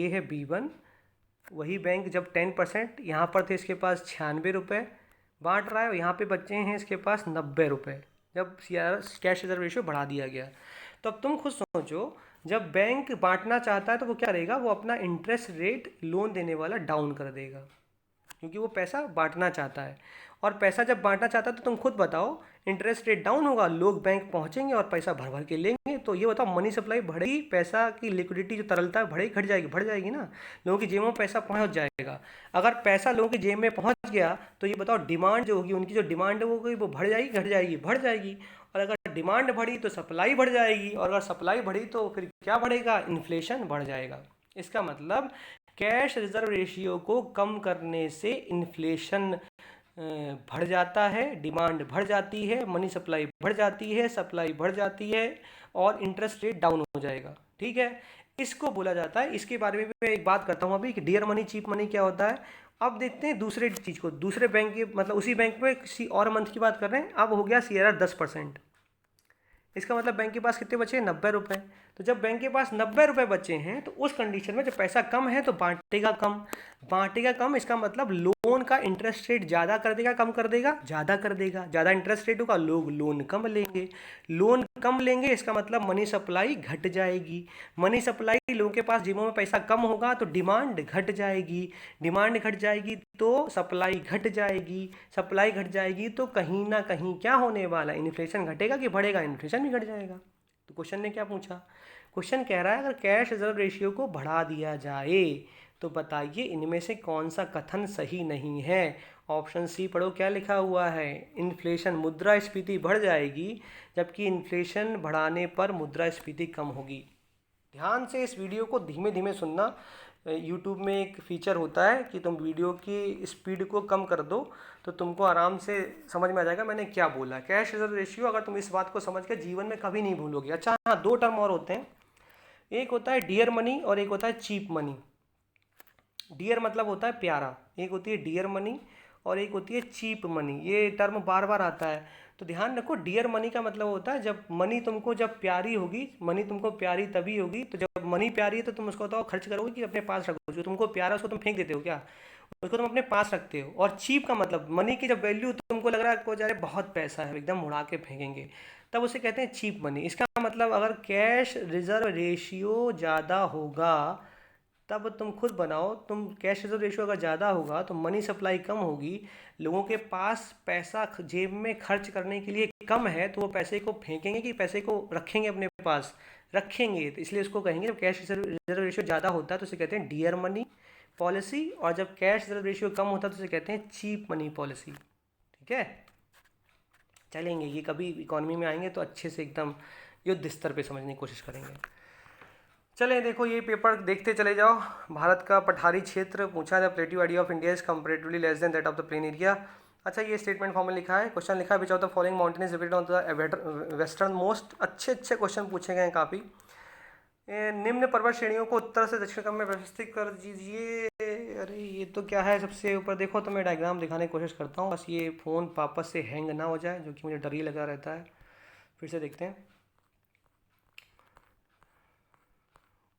है B1। वही बैंक जब 10% यहाँ पर थे, इसके पास 96 रुपये बांट रहा है, और यहाँ पे बच्चे हैं इसके पास 90 रुपये, जब कैश रिजर्व रेशियो बढ़ा दिया गया। तो अब तुम खुद सोचो, जब बैंक बांटना चाहता है तो वो क्या करेगा? वो अपना इंटरेस्ट रेट लोन देने वाला डाउन कर देगा, क्योंकि वो पैसा बांटना चाहता है। और पैसा जब बांटना चाहता है तो तुम खुद बताओ, इंटरेस्ट रेट डाउन होगा, लोग बैंक पहुंचेंगे और पैसा भर भर के लेंगे, तो ये बताओ मनी सप्लाई बढ़ेगी, पैसा की लिक्विडिटी जो तरलता है बढ़ेगी घट जाएगी? बढ़ जाएगी ना, लोगों की जेबों में पैसा पहुंच जाएगा। अगर पैसा लोगों की जेब में पहुंच गया तो ये बताओ डिमांड जो होगी, उनकी जो डिमांड है वो बढ़ जाएगी घट जाएगी? बढ़ जाएगी। और अगर डिमांड बढ़ी तो सप्लाई बढ़ जाएगी, और अगर सप्लाई बढ़ी तो फिर क्या बढ़ेगा? इन्फ्लेशन बढ़ जाएगा। इसका मतलब कैश रिजर्व रेशियो को कम करने से इन्फ्लेशन बढ़ जाता है, डिमांड बढ़ जाती है, मनी सप्लाई बढ़ जाती है, सप्लाई बढ़ जाती है, और इंटरेस्ट रेट डाउन हो जाएगा। ठीक है, इसको बोला जाता है। इसके बारे में भी मैं एक बात करता हूँ अभी कि डियर मनी चीप मनी क्या होता है। अब देखते हैं दूसरे चीज़ को, दूसरे बैंक के मतलब उसी बैंक में किसी और मंथ की बात कर रहे हैं। अब हो गया CRR 10%, इसका मतलब बैंक के पास कितने बचे? 90 रुपये। तो जब बैंक के पास 90 रुपये बचे हैं तो उस कंडीशन में जब पैसा कम है तो बांटेगा कम। बांटेगा कम, इसका मतलब लोन का इंटरेस्ट रेट ज़्यादा कर देगा, कम कर देगा? ज़्यादा कर देगा। ज़्यादा इंटरेस्ट रेट होगा, लोग लोन कम लेंगे। लोन कम लेंगे, इसका मतलब मनी सप्लाई घट जाएगी। मनी सप्लाई, लोगों के पास जेबों में पैसा कम होगा तो डिमांड घट जाएगी। डिमांड घट जाएगी तो सप्लाई घट जाएगी। सप्लाई घट जाएगी तो कहीं ना कहीं क्या होने वाला? इन्फ्लेशन घटेगा कि बढ़ेगा? इन्फ्लेशन भी घट जाएगा। तो क्वेश्चन ने क्या पूछा? क्वेश्चन कह रहा है अगर कैश रिजर्व रेशियो को बढ़ा दिया जाए तो बताइए इनमें से कौन सा कथन सही नहीं है? ऑप्शन सी पढ़ो, क्या लिखा हुआ है? इन्फ्लेशन, मुद्रास्फीति बढ़ जाएगी, जबकि इन्फ्लेशन बढ़ाने पर मुद्रास्फीति कम होगी। ध्यान से इस वीडियो को धीमे धीमे सुनना। यूट्यूब में एक फीचर होता है कि तुम वीडियो की स्पीड को कम कर दो तो तुमको आराम से समझ में आ जाएगा मैंने क्या बोला। कैश रिजर्व रेशियो, अगर तुम इस बात को समझ के जीवन में कभी नहीं भूलोगे। अच्छा हाँ, दो टर्म और होते हैं, एक होता है डियर मनी और एक होता है चीप मनी। डियर मतलब होता है प्यारा, एक होती है डियर मनी और एक होती है चीप मनी। ये टर्म बार बार आता है, तो ध्यान रखो। डियर मनी का मतलब होता है जब मनी तुमको जब प्यारी होगी, मनी तुमको प्यारी तभी होगी, तो जब मनी प्यारी है तो तुम उसको तो खर्च करोगे कि अपने पास रखो? जो तुमको प्यारा उसको तुम फेंक देते हो क्या? उसको तुम अपने पास रखते हो। और चीप का मतलब मनी की जब वैल्यू तुमको लग रहा है को जाए बहुत पैसा है, एकदम उड़ा के फेंकेंगे, तब उसे कहते हैं चीप मनी। इसका मतलब अगर कैश रिजर्व रेशियो ज़्यादा होगा, तब तुम खुद बनाओ, तुम कैश रिजर्व रेशियो अगर ज़्यादा होगा तो मनी सप्लाई कम होगी, लोगों के पास पैसा जेब में खर्च करने के लिए कम है, तो वो पैसे को फेंकेंगे कि पैसे को रखेंगे अपने पास? रखेंगे। तो इसलिए उसको कहेंगे जब कैश रिजर्व रेशियो ज़्यादा होता है तो उसे कहते हैं डियर मनी पॉलिसी, और जब कैश रिजर्व रेशियो कम होता है तो उसे कहते हैं चीप मनी पॉलिसी। ठीक है, चलेंगे ये कभी इकोनॉमी में आएंगे तो अच्छे से एकदम युद्ध स्तर पे समझने की कोशिश करेंगे। चले देखो ये पेपर देखते चले जाओ। भारत का पठारी क्षेत्र पूछा है, प्लेटिव idea of India is comparatively less than that of the plain area. अच्छा ये स्टेटमेंट फॉर्म में लिखा है, क्वेश्चन लिखा है which of the following mountain is located on the western most. अच्छे अच्छे क्वेश्चन पूछे गए हैं काफ़ी। निम्न पर्वत श्रेणियों को उत्तर से दक्षिण क्रम में व्यवस्थित कर दीजिए। अरे तो क्या है सबसे ऊपर देखो, तो मैं डायग्राम दिखाने की कोशिश करता हूँ, बस ये फ़ोन वापस से हैंग ना हो जाए, जो कि मुझे डर ही लगा रहता है। फिर से देखते हैं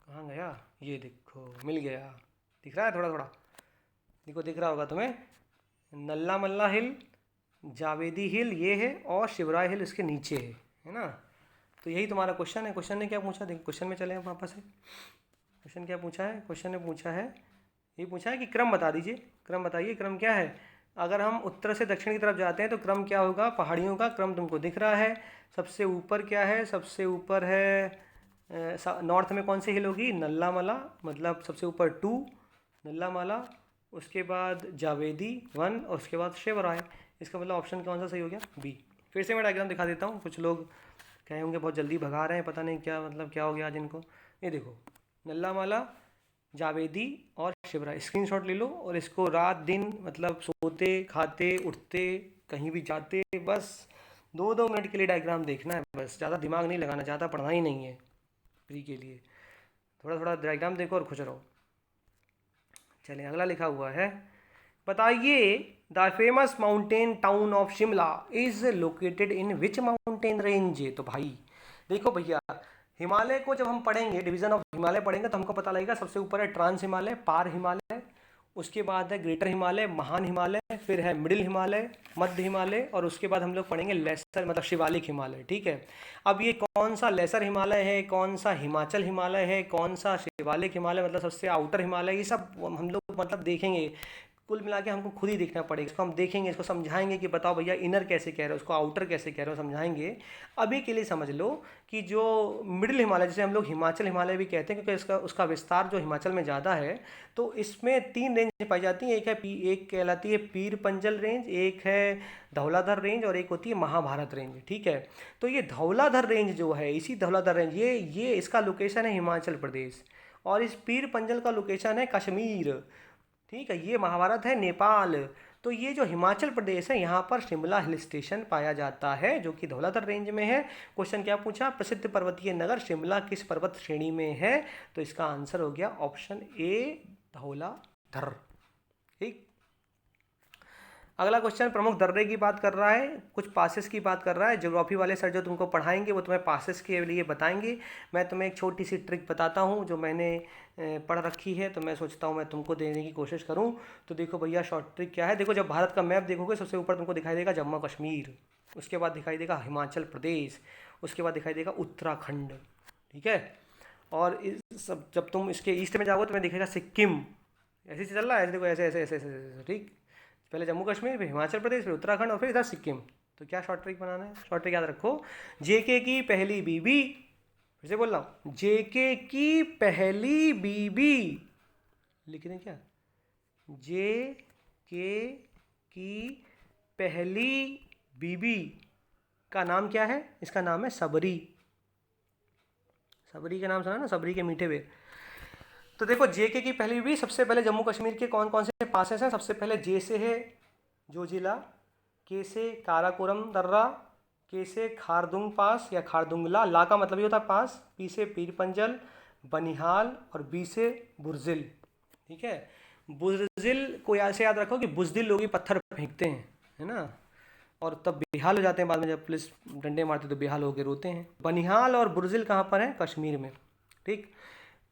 कहाँ गया, ये देखो मिल गया, दिख रहा है थोड़ा थोड़ा, देखो दिख रहा होगा तुम्हें। नल्ला मल्ला हिल, जावेदी हिल ये है, और शिवराय हिल इसके नीचे है ना। तो यही तुम्हारा क्वेश्चन है। क्वेश्चन ने क्या पूछा, देखो क्वेश्चन में चले वापस से। क्वेश्चन क्या पूछा है, क्वेश्चन ने पूछा है, ये पूछा है कि क्रम बता दीजिए। क्रम बताइए, क्रम क्या है। अगर हम उत्तर से दक्षिण की तरफ जाते हैं तो क्रम क्या होगा, पहाड़ियों का क्रम तुमको दिख रहा है। सबसे ऊपर क्या है, सबसे ऊपर है नॉर्थ में कौन सी हिल होगी, नल्ला मला, मतलब सबसे ऊपर 2 नल्ला माला, उसके बाद जावेदी 1, और उसके बाद शिवराय। इसका मतलब ऑप्शन कौन सा सही हो गया, बी। फिर से मैं डायग्राम दिखा देता हूँ, कुछ लोग कहे होंगे बहुत जल्दी भगा रहे हैं, पता नहीं क्या मतलब क्या हो गया आज इनको। ये देखो नल्ला माला, जावेदी और शिवराय, स्क्रीनशॉट ले लो, और इसको रात दिन मतलब सोते खाते उठते कहीं भी जाते बस 2-2 मिनट के लिए डायग्राम देखना है, बस ज़्यादा दिमाग नहीं लगाना, ज़्यादा पढ़ना ही नहीं है फ्री के लिए। थोड़ा थोड़ा डायग्राम देखो और खुश रहो। चलिए अगला लिखा हुआ है, बताइए the famous mountain town of Shimla is located in which mountain range. तो भाई देखो भैया, हिमालय को जब हम पढ़ेंगे, डिवीजन ऑफ हिमालय पढ़ेंगे, तो हमको पता लगेगा सबसे ऊपर है ट्रांस हिमालय, पार हिमालय, उसके बाद है ग्रेटर हिमालय, महान हिमालय, फिर है मिडिल हिमालय, मध्य हिमालय, और उसके बाद हम लोग पढ़ेंगे लेसर मतलब शिवालिक हिमालय। ठीक है, अब ये कौन सा लेसर हिमालय है, कौन सा हिमाचल हिमालय है, कौन सा शिवालिक हिमालय मतलब सबसे आउटर हिमालय, ये सब हम लोग मतलब देखेंगे। कुल मिला के हमको खुद ही देखना पड़ेगा, इसको हम देखेंगे, इसको समझाएंगे कि बताओ भैया इनर कैसे कह रहे हो, उसको आउटर कैसे कह रहे हो, समझाएंगे। अभी के लिए समझ लो कि जो मिडिल हिमालय, जिसे हम लोग हिमाचल हिमालय भी कहते हैं, क्योंकि इसका उसका विस्तार जो हिमाचल में ज़्यादा है, तो इसमें 3 रेंज पाई जाती हैं। एक कहलाती है पीर पंजल रेंज, एक है धौलाधर रेंज, और एक होती है महाभारत रेंज। ठीक है, तो ये धौलाधर रेंज जो है, इसी धौलाधर रेंज, ये इसका लोकेशन है हिमाचल प्रदेश, और इस पीर पंजल का लोकेशन है कश्मीर। ठीक है, ये महाभारत है नेपाल। तो ये जो हिमाचल प्रदेश है, यहाँ पर शिमला हिल स्टेशन पाया जाता है, जो कि धौलाधर रेंज में है। क्वेश्चन क्या पूछा, प्रसिद्ध पर्वतीय नगर शिमला किस पर्वत श्रेणी में है। तो इसका आंसर हो गया ऑप्शन ए, धौलाधर। ठीक, अगला क्वेश्चन प्रमुख दर्रे की बात कर रहा है, कुछ पासेस की बात कर रहा है। ज्योग्राफी वाले सर जो तुमको पढ़ाएंगे वो तुम्हें पासेस के लिए बताएंगे। मैं तुम्हें एक छोटी सी ट्रिक बताता हूँ जो मैंने पढ़ रखी है, तो मैं सोचता हूँ मैं तुमको देने की कोशिश करूँ। तो देखो भैया शॉर्ट ट्रिक क्या है, देखो जब भारत का मैप देखोगे, सबसे ऊपर तुमको दिखाई देगा जम्मू कश्मीर, उसके बाद दिखाई देगा हिमाचल प्रदेश, उसके बाद दिखाई देगा उत्तराखंड। ठीक है, और इस सब जब तुम इसके ईस्ट में जाओगे तो तुम्हें दिखेगा सिक्किम। ऐसे चल रहा है, ऐसे देखो, ऐसे ऐसे ऐसे ऐसे, ऐसे। ठीक, पहले जम्मू कश्मीर, फिर हिमाचल प्रदेश, फिर उत्तराखंड, और फिर इधर सिक्किम। तो क्या शॉर्ट ट्रिक बनाना है, शॉर्ट ट्रिक याद रखो, जेके की पहली बीबी, फिर से बोल रहा हूँ, जेके की पहली बीबी, लिख दें क्या, जे के की पहली बीबी का नाम क्या है, इसका नाम है सबरी। सबरी का नाम सुना ना, सबरी के मीठे वे। तो देखो जेके की पहली बीबी, सबसे पहले जम्मू कश्मीर के कौन कौन से पासेस हैं। सबसे पहले जे से है जोजिला, के से काराकोरम दर्रा, के से खारदुंग पास या खारदुंगला, ला का मतलब ही होता है पास, पी से पीर पंजल, बनिहाल, और बी से बुरजिल। ठीक है, बुरजिल को ऐसे याद रखो कि बुजदिल लोग ही पत्थर फेंकते हैं, है ना, और तब बेहाल हो जाते हैं बाद में, जब पुलिस डंडे मारती तो बेहाल होकर रोते हैं। बनिहाल और बुरजिल कहाँ पर है, कश्मीर में। ठीक,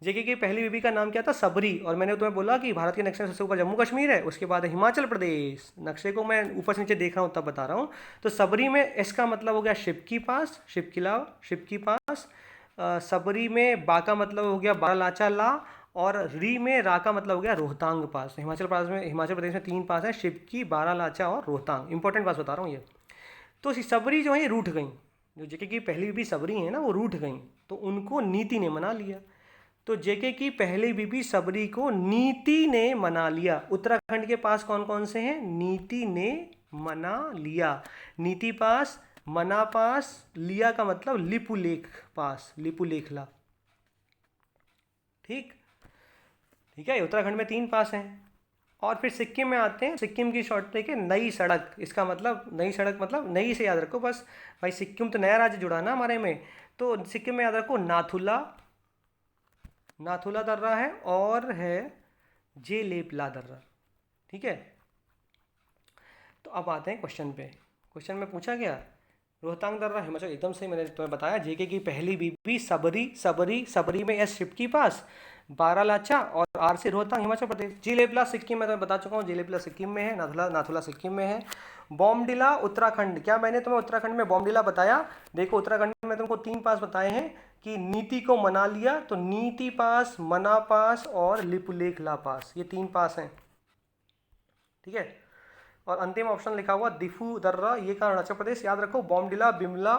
जेके की पहली बीबी का नाम क्या था, सबरी। और मैंने तुम्हें बोला कि भारत के नक्शे में सबसे ऊपर जम्मू कश्मीर है, उसके बाद है हिमाचल प्रदेश। नक्शे को मैं ऊपर से नीचे देख रहा हूँ तब बता रहा हूँ। तो सबरी में इसका मतलब हो गया शिव की पास, शिव किला, शिव की पास। सबरी में बा का मतलब हो गया बारालाचा ला, और री में रा का मतलब हो गया रोहतांग पास। हिमाचल प्रदेश में 3 पास है, शिव की, बारालाचा और रोहतांग। इंपॉर्टेंट बात बता रहा हूँ ये। तो सबरी जो है ये रूठ गई, जो जेके की पहली बीबी सबरी है ना, वो रूठ गई, तो उनको नीति ने मना लिया। तो जेके की पहली बीबी सबरी को नीति ने मना लिया। उत्तराखंड के पास कौन कौन से हैं, नीति ने मना लिया, नीति पास, मना पास, लिया का मतलब लिपुलेख पास, लिपुलेखला। ठीक, ठीक है, उत्तराखंड में 3 पास हैं। और फिर सिक्किम में आते हैं, सिक्किम की शॉर्ट ट्रिक है नई सड़क। इसका मतलब नई सड़क मतलब नई से याद रखो बस, भाई सिक्किम तो नया राज्य जुड़ा ना हमारे में, तो सिक्किम में याद रखो नाथुला, नाथुला दर्रा है, और है जेलेपला दर्रा। ठीक है। तो अब आते हैं क्वेश्चन पे। क्वेश्चन में पूछा गया रोहतांग दर्रा हिमाचल, एकदम सही, मैंने तुम्हें बताया जेके की पहली बीबी सबरी, सबरी सबरी में एस शिप की पास, बारालाचा और आर से रोहतांग हिमाचल प्रदेश। जिलेबला सिक्किम में तुम्हें बता चुका हूँ, जिलेबला सिक्किम में है, नाथुला नाथुला सिक्किम में है। बॉमडिला उत्तराखंड, क्या मैंने तुम्हें उत्तराखंड में बॉमडिला बताया? देखो उत्तराखंड में तुमको 3 पास बताए हैं कि नीति को मना लिया, तो नीति पास, मना पास और लिपुलेखला पास, ये 3 पास हैं, ठीक है। और अंतिम ऑप्शन लिखा हुआ दिफू दर्रा, ये कहाँ अरुणाचल प्रदेश, याद रखो। बॉमडिला बिमला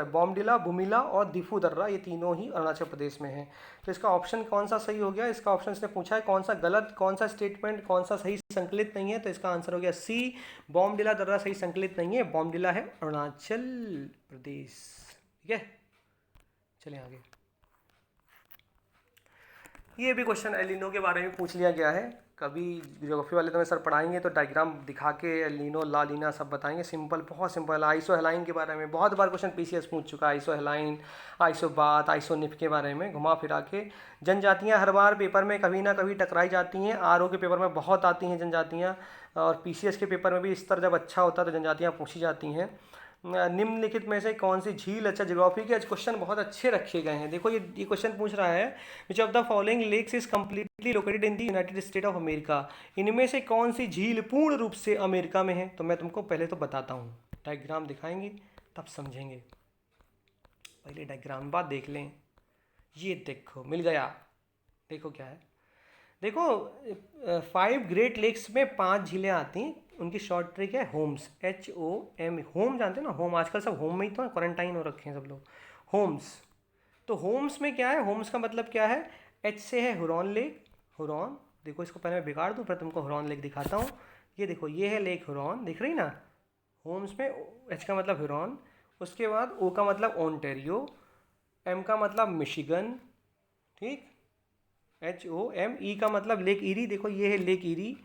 बॉमडिला बुमिला और दिफू दर्रा ये तीनों ही अरुणाचल प्रदेश में है। तो इसका ऑप्शन कौन सा सही हो गया? इसका ऑप्शन इसने पूछा है कौन सा गलत, कौन सा स्टेटमेंट, कौन सा सही संकलित नहीं है, तो इसका आंसर हो गया सी, बॉमडिला दर्रा सही संकलित नहीं है, बॉमडिला है अरुणाचल प्रदेश, ठीक है। चलिए आगे। ये भी क्वेश्चन एलिनो के बारे में पूछ लिया गया है। कभी ज्योग्राफी वाले तुम्हें सर पढ़ाएंगे तो डायग्राम दिखा के एलिनो ला लीना सब बताएंगे, सिंपल, बहुत सिंपल। आइसो हेलाइन के बारे में बहुत बार क्वेश्चन पीसीएस पूछ चुका है, आइसो हेलाइन, आइसो बात, आइसो निफ के बारे में घुमा फिरा के। जनजातियाँ हर बार पेपर में कभी ना कभी टकराई जाती हैं, आरओ के पेपर में बहुत आती हैं जनजातियाँ, और पीसीएस के पेपर में भी स्तर जब अच्छा होता है तो जनजातियाँ पूछी जाती हैं। निम्नलिखित में से कौन सी झील, अच्छा ज्योग्राफी के आज क्वेश्चन बहुत अच्छे रखे गए हैं। देखो ये क्वेश्चन पूछ रहा है which of the following lakes is completely located in the United State of America, इनमें से कौन सी झील पूर्ण रूप से अमेरिका में है? तो मैं तुमको पहले तो बताता हूँ, डायग्राम दिखाएंगे तब समझेंगे, पहले डायग्राम बाद देख लें। ये देखो मिल गया, देखो क्या है, देखो 5 ग्रेट लेक्स में 5 झीलें आती हैं, उनकी शॉर्ट ट्रिक है होम्स, HOM, होम जानते हैं ना, होम, आजकल सब होम में ही तो क्वारंटाइन हो रखे हैं सब लोग, होम्स। तो होम्स में क्या है, होम्स का मतलब क्या है, H से है हुरॉन लेक, हुरॉन, देखो इसको पहले मैं बिगाड़ दूँ, फिर तुमको हुरॉन लेक दिखाता हूँ। ये देखो ये है लेक हुरॉन, दिख रही ना, होम्स में H का मतलब हुरॉन, उसके बाद O का मतलब ओंटेरियो, M का मतलब मिशिगन, ठीक, HOME का मतलब लेक ईरी, देखो ये है लेक ईरी,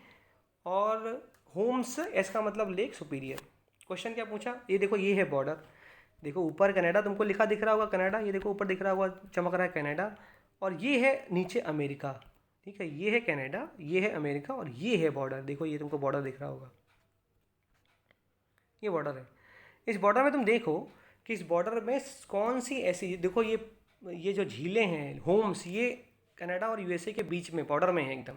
और होम्स एस का मतलब लेक सुपीरियर। क्वेश्चन क्या पूछा, ये देखो ये है बॉर्डर, देखो ऊपर कनाडा तुमको लिखा दिख रहा होगा, कनाडा, ये देखो ऊपर दिख रहा होगा, चमक रहा है कनाडा, और ये है नीचे अमेरिका, ठीक है, ये है कनाडा, ये है अमेरिका, और ये है बॉर्डर, देखो ये तुमको बॉर्डर दिख रहा होगा, ये बॉर्डर है। इस बॉर्डर में तुम देखो कि इस बॉर्डर में कौन सी ऐसी, देखो ये जो झीलें हैं होम्स, ये कनाडा और यूएसए के बीच में बॉर्डर में है एकदम,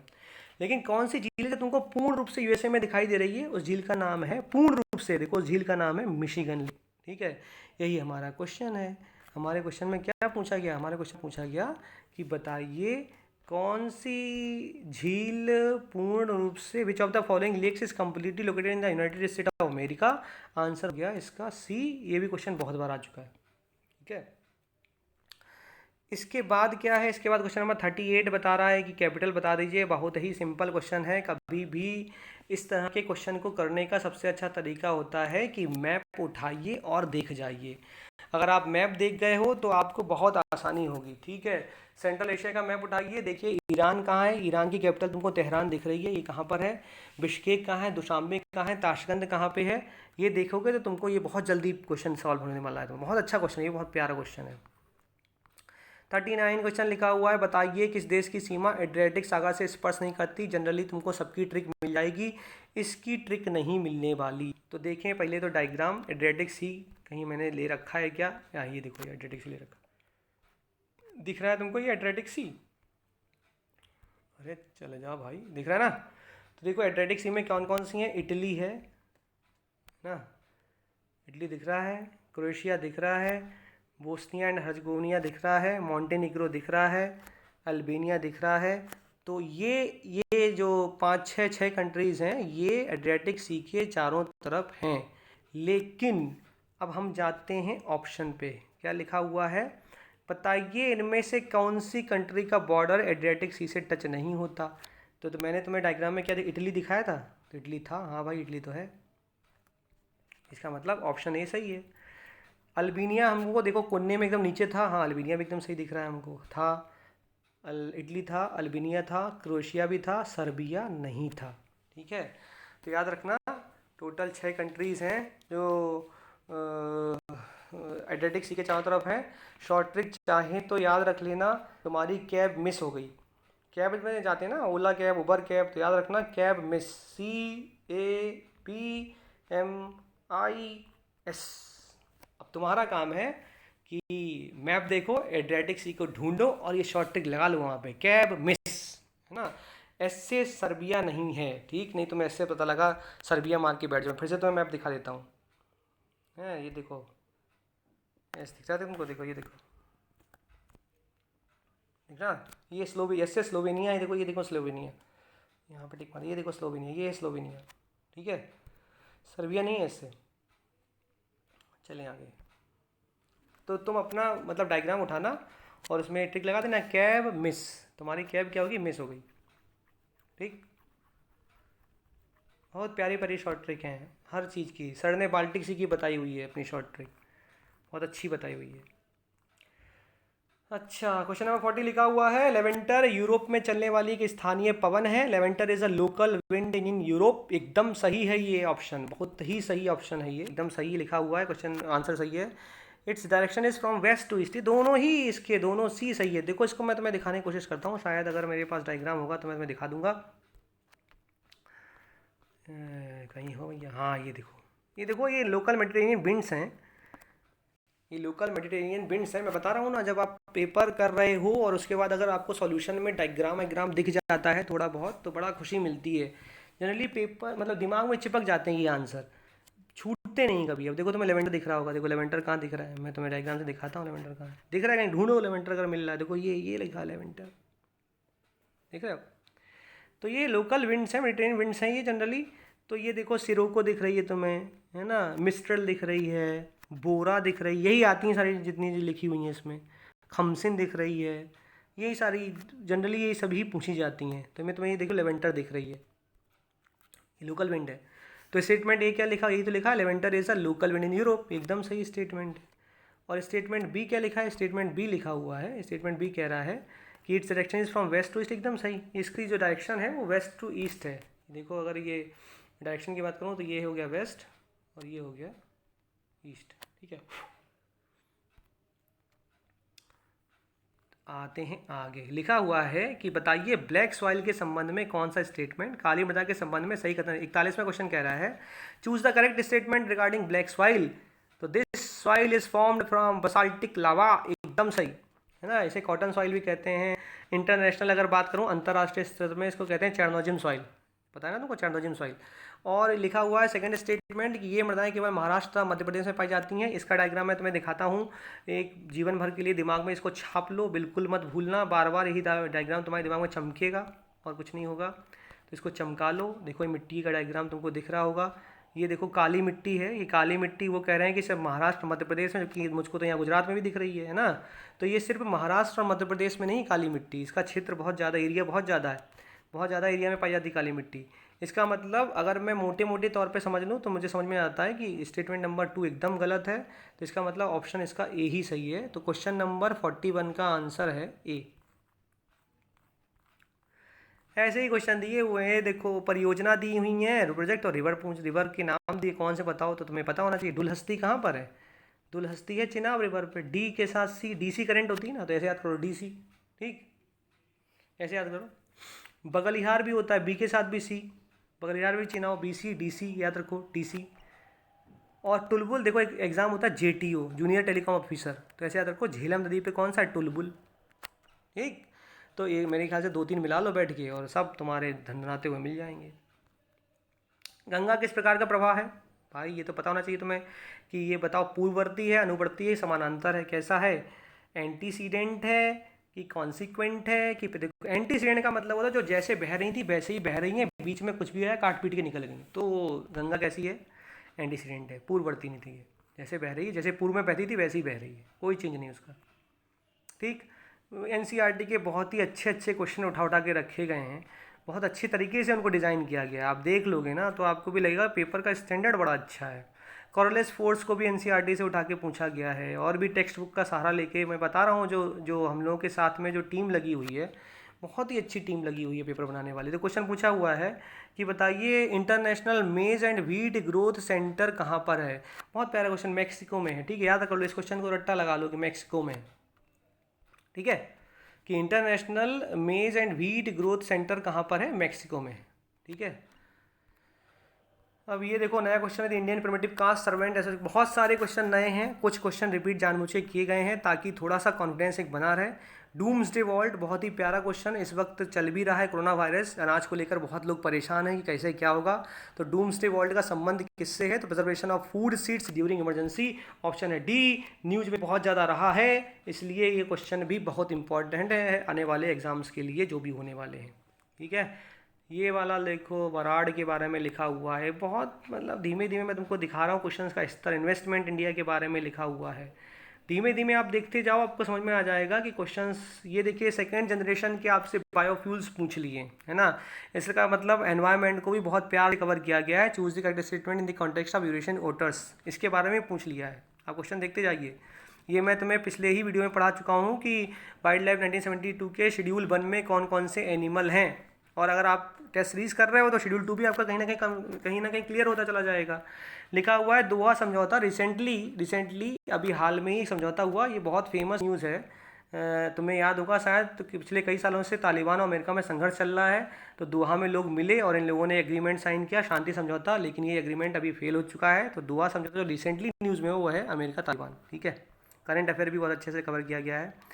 लेकिन कौन सी झील जो तुमको पूर्ण रूप से यूएसए में दिखाई दे रही है, उस झील का नाम है, पूर्ण रूप से देखो उस झील का नाम है मिशिगन, ठीक है। यही हमारा क्वेश्चन है। हमारे क्वेश्चन में क्या पूछा गया, हमारे क्वेश्चन पूछा गया कि बताइए कौन सी झील पूर्ण रूप से, which of the following lakes is completely located in the United State of America, answer गया इसका सी। ये भी क्वेश्चन बहुत बार आ चुका है, ठीक है। इसके बाद क्या है, इसके बाद क्वेश्चन नंबर 38 बता रहा है कि कैपिटल बता दीजिए। बहुत ही सिंपल क्वेश्चन है, कभी भी इस तरह के क्वेश्चन को करने का सबसे अच्छा तरीका होता है कि मैप उठाइए और देख जाइए। अगर आप मैप देख गए हो तो आपको बहुत आसानी होगी, ठीक है। सेंट्रल एशिया का मैप उठाइए, देखिए ईरान कहाँ है, ईरान की कैपिटल तुमको तेहरान दिख रही है, ये कहाँ पर है, बिश्केक कहाँ है, दुशांबे कहाँ है, ताशकंद कहाँ पे है, ये देखोगे तो तुमको ये बहुत जल्दी क्वेश्चन सॉल्व होने वाला है। तो बहुत अच्छा क्वेश्चन है, ये बहुत प्यारा क्वेश्चन है। 39 क्वेश्चन लिखा हुआ है, बताइए किस देश की सीमा एड्रियाटिक सागर से स्पर्श नहीं करती। जनरली तुमको सबकी ट्रिक मिल जाएगी, इसकी ट्रिक नहीं मिलने वाली। तो देखें पहले तो डायग्राम, एड्रियाटिक सी कहीं मैंने ले रखा है क्या, ये देखो ये एड्रियाटिक सी ले रखा, दिख रहा है तुमको ये एड्रियाटिक सी, अरे चले जाओ भाई, दिख रहा है ना। तो देखो एड्रियाटिक सी में कौन कौन सी हैं, इटली है ना, इटली दिख रहा है, क्रोएशिया दिख रहा है, बोस्निया एंड हर्जगोविना दिख रहा है, मॉन्टेनिग्रो दिख रहा है, अल्बानिया दिख रहा है। तो ये जो 5-6 कंट्रीज़ हैं ये एड्रियाटिक सी के चारों तरफ हैं। लेकिन अब हम जाते हैं ऑप्शन पे, क्या लिखा हुआ है, बताइए इनमें से कौन सी कंट्री का बॉर्डर एड्रियाटिक सी से टच नहीं होता। तो मैंने तुम्हें डायग्राम में क्या इटली दिखाया था, तो इटली था, हाँ भाई इटली तो है, इसका मतलब ऑप्शन ए सही है। अल्बानिया हमको देखो कोने में एकदम नीचे था, हाँ अल्बानिया भी एकदम सही दिख रहा है हमको, था इटली था, अल्बानिया था, क्रोएशिया भी था, सर्बिया नहीं था, ठीक है। तो याद रखना टोटल 6 कंट्रीज़ हैं जो एड्रियाटिक सी के चारों तरफ हैं। शॉर्ट ट्रिक चाहें तो याद रख लेना, तुम्हारी कैब मिस हो गई, कैब में जाते हैं ना, ओला कैब, उबर कैब, तो याद रखना कैब मिस, CABMIS। अब तुम्हारा काम है कि मैप देखो, एड्रियाटिक सी को ढूंढो और ये शॉर्ट ट्रिक लगा लो वहाँ पे, कैब मिस, है ना। एस से सर्बिया नहीं है, ठीक, नहीं तुम्हें ऐसे पता लगा सर्बिया मार के बैठ जाओ। फिर से तुम्हें मैप दिखा देता हूँ, है ये देखो, ऐसे दिख रहा है तुमको, देखो ये देखो, दिख रहा, ये स्लोवी, एस से स्लोवेनिया है, देखो ये देखो स्लोवेनिया, यहाँ पे टिक मार, ये देखो स्लोवेनिया, ये है स्लोवेनिया, ठीक है, सर्बिया नहीं है इससे। चलें आगे, तो तुम अपना मतलब डायग्राम उठाना और उसमें ट्रिक लगा देना, कैब मिस, तुम्हारी कैब क्या होगी, मिस हो गई, ठीक। बहुत प्यारी प्यारी शॉर्ट ट्रिक हैं हर चीज़ की, सर ने बाल्टिक सी की बताई हुई है अपनी शॉर्ट ट्रिक, बहुत अच्छी बताई हुई है। अच्छा, क्वेश्चन नंबर 40 लिखा हुआ है, लेवेंटर यूरोप में चलने वाली एक स्थानीय पवन है। Levanter is a local wind in Europe, एकदम सही है ये ऑप्शन, बहुत ही सही ऑप्शन है ये, एकदम सही लिखा हुआ है, क्वेश्चन आंसर सही है। Its direction is from west to east, दोनों ही इसके दोनों सी सही है। देखो इसको मैं तुम्हें दिखाने की कोशिश करता हूँ, शायद अगर मेरे पास डायग्राम होगा तो मैं तुम्हें दिखा दूंगा। कहीं हो यहाँ, ये देखो ये लोकल मेडिटेरेनियन विंड्स हैं, ये लोकल मेडिटेरेनियन विंड्स है। मैं बता रहा हूँ ना, जब आप पेपर कर रहे हो और उसके बाद अगर आपको सॉल्यूशन में डायग्राम दिख जाता है थोड़ा बहुत, तो बड़ा खुशी मिलती है। जनरली पेपर मतलब दिमाग में चिपक जाते हैं ये आंसर, छूटते नहीं कभी। अब देखो तुम्हें लेवेंटर दिख रहा होगा, देखो लेवेंटर कहाँ दिख रहा है, मैं तुम्हें डायग्राम से दिखाता हूँ लेवेंटर कहाँ है, दिख रहा है कहीं, ढूंढो लेवेंटर अगर मिल रहा है, देखो ये लिखा है लेवेंटर, देख रहे हो। तो ये लोकल विंड्स हैं, मेडिटेरेनियन विंड्स हैं ये जनरली। तो ये देखो सिरोको दिख रही है तुम्हें, है ना, मिस्ट्रल दिख रही है, बोरा दिख रही है, यही आती हैं सारी जितनी लिखी हुई हैं इसमें, खमसिन दिख रही है, यही सारी जनरली ये सभी पूछी जाती हैं। तो मैं तुम्हें ये देखो लेवेंटर दिख रही है, ये लोकल विंड है। तो स्टेटमेंट ए क्या लिखा, यही तो लिखा है, levanter is a local wind in Europe, एकदम सही स्टेटमेंट। और स्टेटमेंट बी क्या लिखा है, स्टेटमेंट बी लिखा हुआ है, स्टेटमेंट बी कह रहा है कि its direction is from west to east, एकदम सही, इसकी जो डायरेक्शन है वो वेस्ट टू ईस्ट है। देखो अगर ये डायरेक्शन की बात करूँ तो ये हो गया वेस्ट और ये हो गया ईस्ट, ठीक है। आते हैं आगे, लिखा हुआ है कि बताइए ब्लैक सॉइल के संबंध में कौन सा स्टेटमेंट काली मृदा के संबंध में सही कथन। 41वां क्वेश्चन कह रहा है, choose the correct statement regarding black soil. तो this soil is formed from basaltic lava, एकदम सही है ना, इसे कॉटन सॉइल भी कहते हैं। इंटरनेशनल अगर बात करूँ, अंतर्राष्ट्रीय स्तर में इसको कहते हैं चेरनोजिम सॉइल, पता है ना तुमको, चेरनोजिम सॉइल। और लिखा हुआ है सेकंड स्टेटमेंट कि ये मृदाएं केवल महाराष्ट्र मध्य प्रदेश में पाई जाती हैं। इसका डायग्राम मैं तुम्हें दिखाता हूँ, एक जीवन भर के लिए दिमाग में इसको छाप लो, बिल्कुल मत भूलना, बार बार यही डायग्राम तुम्हारे दिमाग में चमकेगा और कुछ नहीं होगा। तो इसको चमका लो, देखो ये मिट्टी का डायग्राम तुमको दिख रहा होगा, ये देखो काली मिट्टी है, ये काली मिट्टी वो कह रहे हैं कि सिर्फ महाराष्ट्र मध्य प्रदेश में, जबकि मुझको तो यहाँ गुजरात में भी दिख रही है ना। तो ये सिर्फ महाराष्ट्र और मध्य प्रदेश में नहीं काली मिट्टी, इसका क्षेत्र बहुत ज़्यादा, एरिया बहुत ज़्यादा है, बहुत ज़्यादा एरिया में पाई जाती काली मिट्टी। इसका मतलब अगर मैं मोटे मोटे तौर पे समझ लूँ तो मुझे समझ में आता है कि स्टेटमेंट नंबर 2 एकदम गलत है, तो इसका मतलब ऑप्शन इसका ए ही सही है। तो क्वेश्चन नंबर 41 का आंसर है ए। ऐसे ही क्वेश्चन दिए हुए हैं, देखो परियोजना दी हुई है, प्रोजेक्ट और रिवर के नाम दिए, कौन से बताओ, तो तुम्हें पता होना चाहिए। डुलहस्ती कहाँ पर है, डुलहस्ती है चिनाब रिवर पे, डी के साथ सी, डीसी करंट होती है ना, तो ऐसे याद करो डीसी, ठीक, ऐसे याद करो। बगलिहार भी होता है बी के साथ भी सी, बगलिहार भी Chenab, B C D C याद रखो, डी सी। और टुलबुल, देखो एक एग्जाम होता है जेटीओ, जूनियर टेलीकॉम ऑफिसर, तो ऐसे याद रखो झेलम नदी पे कौन सा है, टुलबुल, ठीक। तो ये मेरे ख्याल से 2-3 मिला लो बैठ के और सब तुम्हारे धंधनाते हुए मिल जाएंगे। गंगा किस प्रकार का प्रवाह है, भाई ये तो पता होना चाहिए तुम्हें, कि ये बताओ पूर्ववर्ती है, अनुवर्ती है, समानांतर है, कैसा है, एंटीसीडेंट है कि कॉन्सिक्वेंट है कि, देखो एंटीसीडेंट का मतलब होता है जो जैसे बह रही थी वैसे ही बह रही हैं, बीच में कुछ भी आया काट पीट के निकल गई, तो गंगा कैसी है, एंटीसीडेंट है, पूर्ववर्ती नहीं थी, जैसे बह रही है, जैसे पूर्व में बहती थी वैसे ही बह रही है, कोई चेंज नहीं उसका, ठीक। एनसीईआरटी के बहुत ही अच्छे अच्छे क्वेश्चन उठा के रखे गए हैं, बहुत अच्छी तरीके से उनको डिज़ाइन किया गया है, आप देख लोगे ना तो आपको भी लगेगा पेपर का स्टैंडर्ड बड़ा अच्छा है। कॉरलेस फोर्स को भी एनसीईआरटी से उठा के पूछा गया है, और भी टेक्स्ट बुक का सहारा लेके मैं बता रहा हूँ, जो जो हम लोगों के साथ में जो टीम लगी हुई है, बहुत ही अच्छी टीम लगी हुई है पेपर बनाने वाली। तो क्वेश्चन पूछा हुआ है कि बताइए इंटरनेशनल मेज एंड व्हीट ग्रोथ सेंटर कहाँ पर है। बहुत प्यारा क्वेश्चन, मैक्सिको में है, ठीक है, याद कर लो इस क्वेश्चन को, रट्टा लगा लो कि मैक्सिको में, ठीक है। कि इंटरनेशनल मेज एंड व्हीट ग्रोथ सेंटर कहाँ पर है, मैक्सिको में। ठीक है, अब ये देखो नया क्वेश्चन है, इंडियन प्रिमिटिव कास्ट सर्वेंट। ऐसे बहुत सारे क्वेश्चन नए हैं, कुछ क्वेश्चन रिपीट जानबूझ के किए गए हैं ताकि थोड़ा सा कॉन्फिडेंस एक बना रहे। डूम्सडे वॉल्ट बहुत ही प्यारा क्वेश्चन, इस वक्त चल भी रहा है कोरोना वायरस, अनाज को लेकर बहुत लोग परेशान हैं कि कैसे क्या होगा। तो डूम्सडे वॉल्ट का संबंध किससे है, तो preservation of food seeds during emergency. Option है डी। न्यूज में बहुत ज़्यादा रहा है, इसलिए ये क्वेश्चन भी बहुत इंपॉर्टेंट है आने वाले एग्जाम्स के लिए जो भी होने वाले हैं। ठीक है, ये वाला देखो बराड़ के बारे में लिखा हुआ है, बहुत मतलब धीमे धीमे मैं तुमको दिखा रहा हूँ क्वेश्चंस का स्तर। इन्वेस्टमेंट इंडिया के बारे में लिखा हुआ है, धीमे धीमे आप देखते जाओ, आपको समझ में आ जाएगा कि क्वेश्चंस। ये देखिए सेकंड जनरेशन के आपसे बायोफ्यूल्स पूछ लिए, है ना। इसका मतलब एनवायरनमेंट को भी बहुत प्यार से कवर किया गया है। Choose the correct statement in the context of Eurasian otters, इसके बारे में पूछ लिया है। आप क्वेश्चन देखते जाइए, ये मैं तुम्हें पिछले ही वीडियो में पढ़ा चुका हूँ कि वाइल्ड लाइफ 1972 के शेड्यूल 1 में कौन कौन से एनिमल हैं, और अगर आप टेस्ट सीरीज कर रहे हो तो शेड्यूल 2 भी आपका कहीं ना कहीं क्लियर होता चला जाएगा। लिखा हुआ है दोहा समझौता, रिसेंटली अभी हाल में ही समझौता हुआ, ये बहुत फेमस न्यूज़ है। तुम्हें याद होगा शायद, तो कि पिछले कई सालों से तालिबान और अमेरिका में संघर्ष चल रहा है, तो दोहा में लोग मिले और इन लोगों ने एग्रीमेंट साइन किया, शांति समझौता, लेकिन ये एग्रीमेंट अभी फेल हो चुका है। तो दोहा समझौता जो रिसेंटली न्यूज़ में वो है अमेरिका तालिबान। ठीक है, करंट अफेयर भी बहुत अच्छे से कवर किया गया है।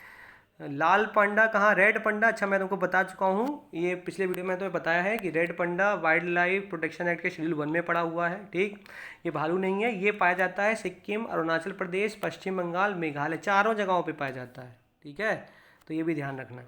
लाल पांडा कहाँ, रेड पांडा, अच्छा मैं तुमको बता चुका हूँ, ये पिछले वीडियो में तुम्हें बताया है कि red panda wild life protection act के शेड्यूल 1 में पड़ा हुआ है। ठीक, ये भालू नहीं है, ये पाया जाता है सिक्किम, अरुणाचल प्रदेश, पश्चिम बंगाल, मेघालय, चारों जगहों पे पाया जाता है। ठीक है, तो ये भी ध्यान रखना।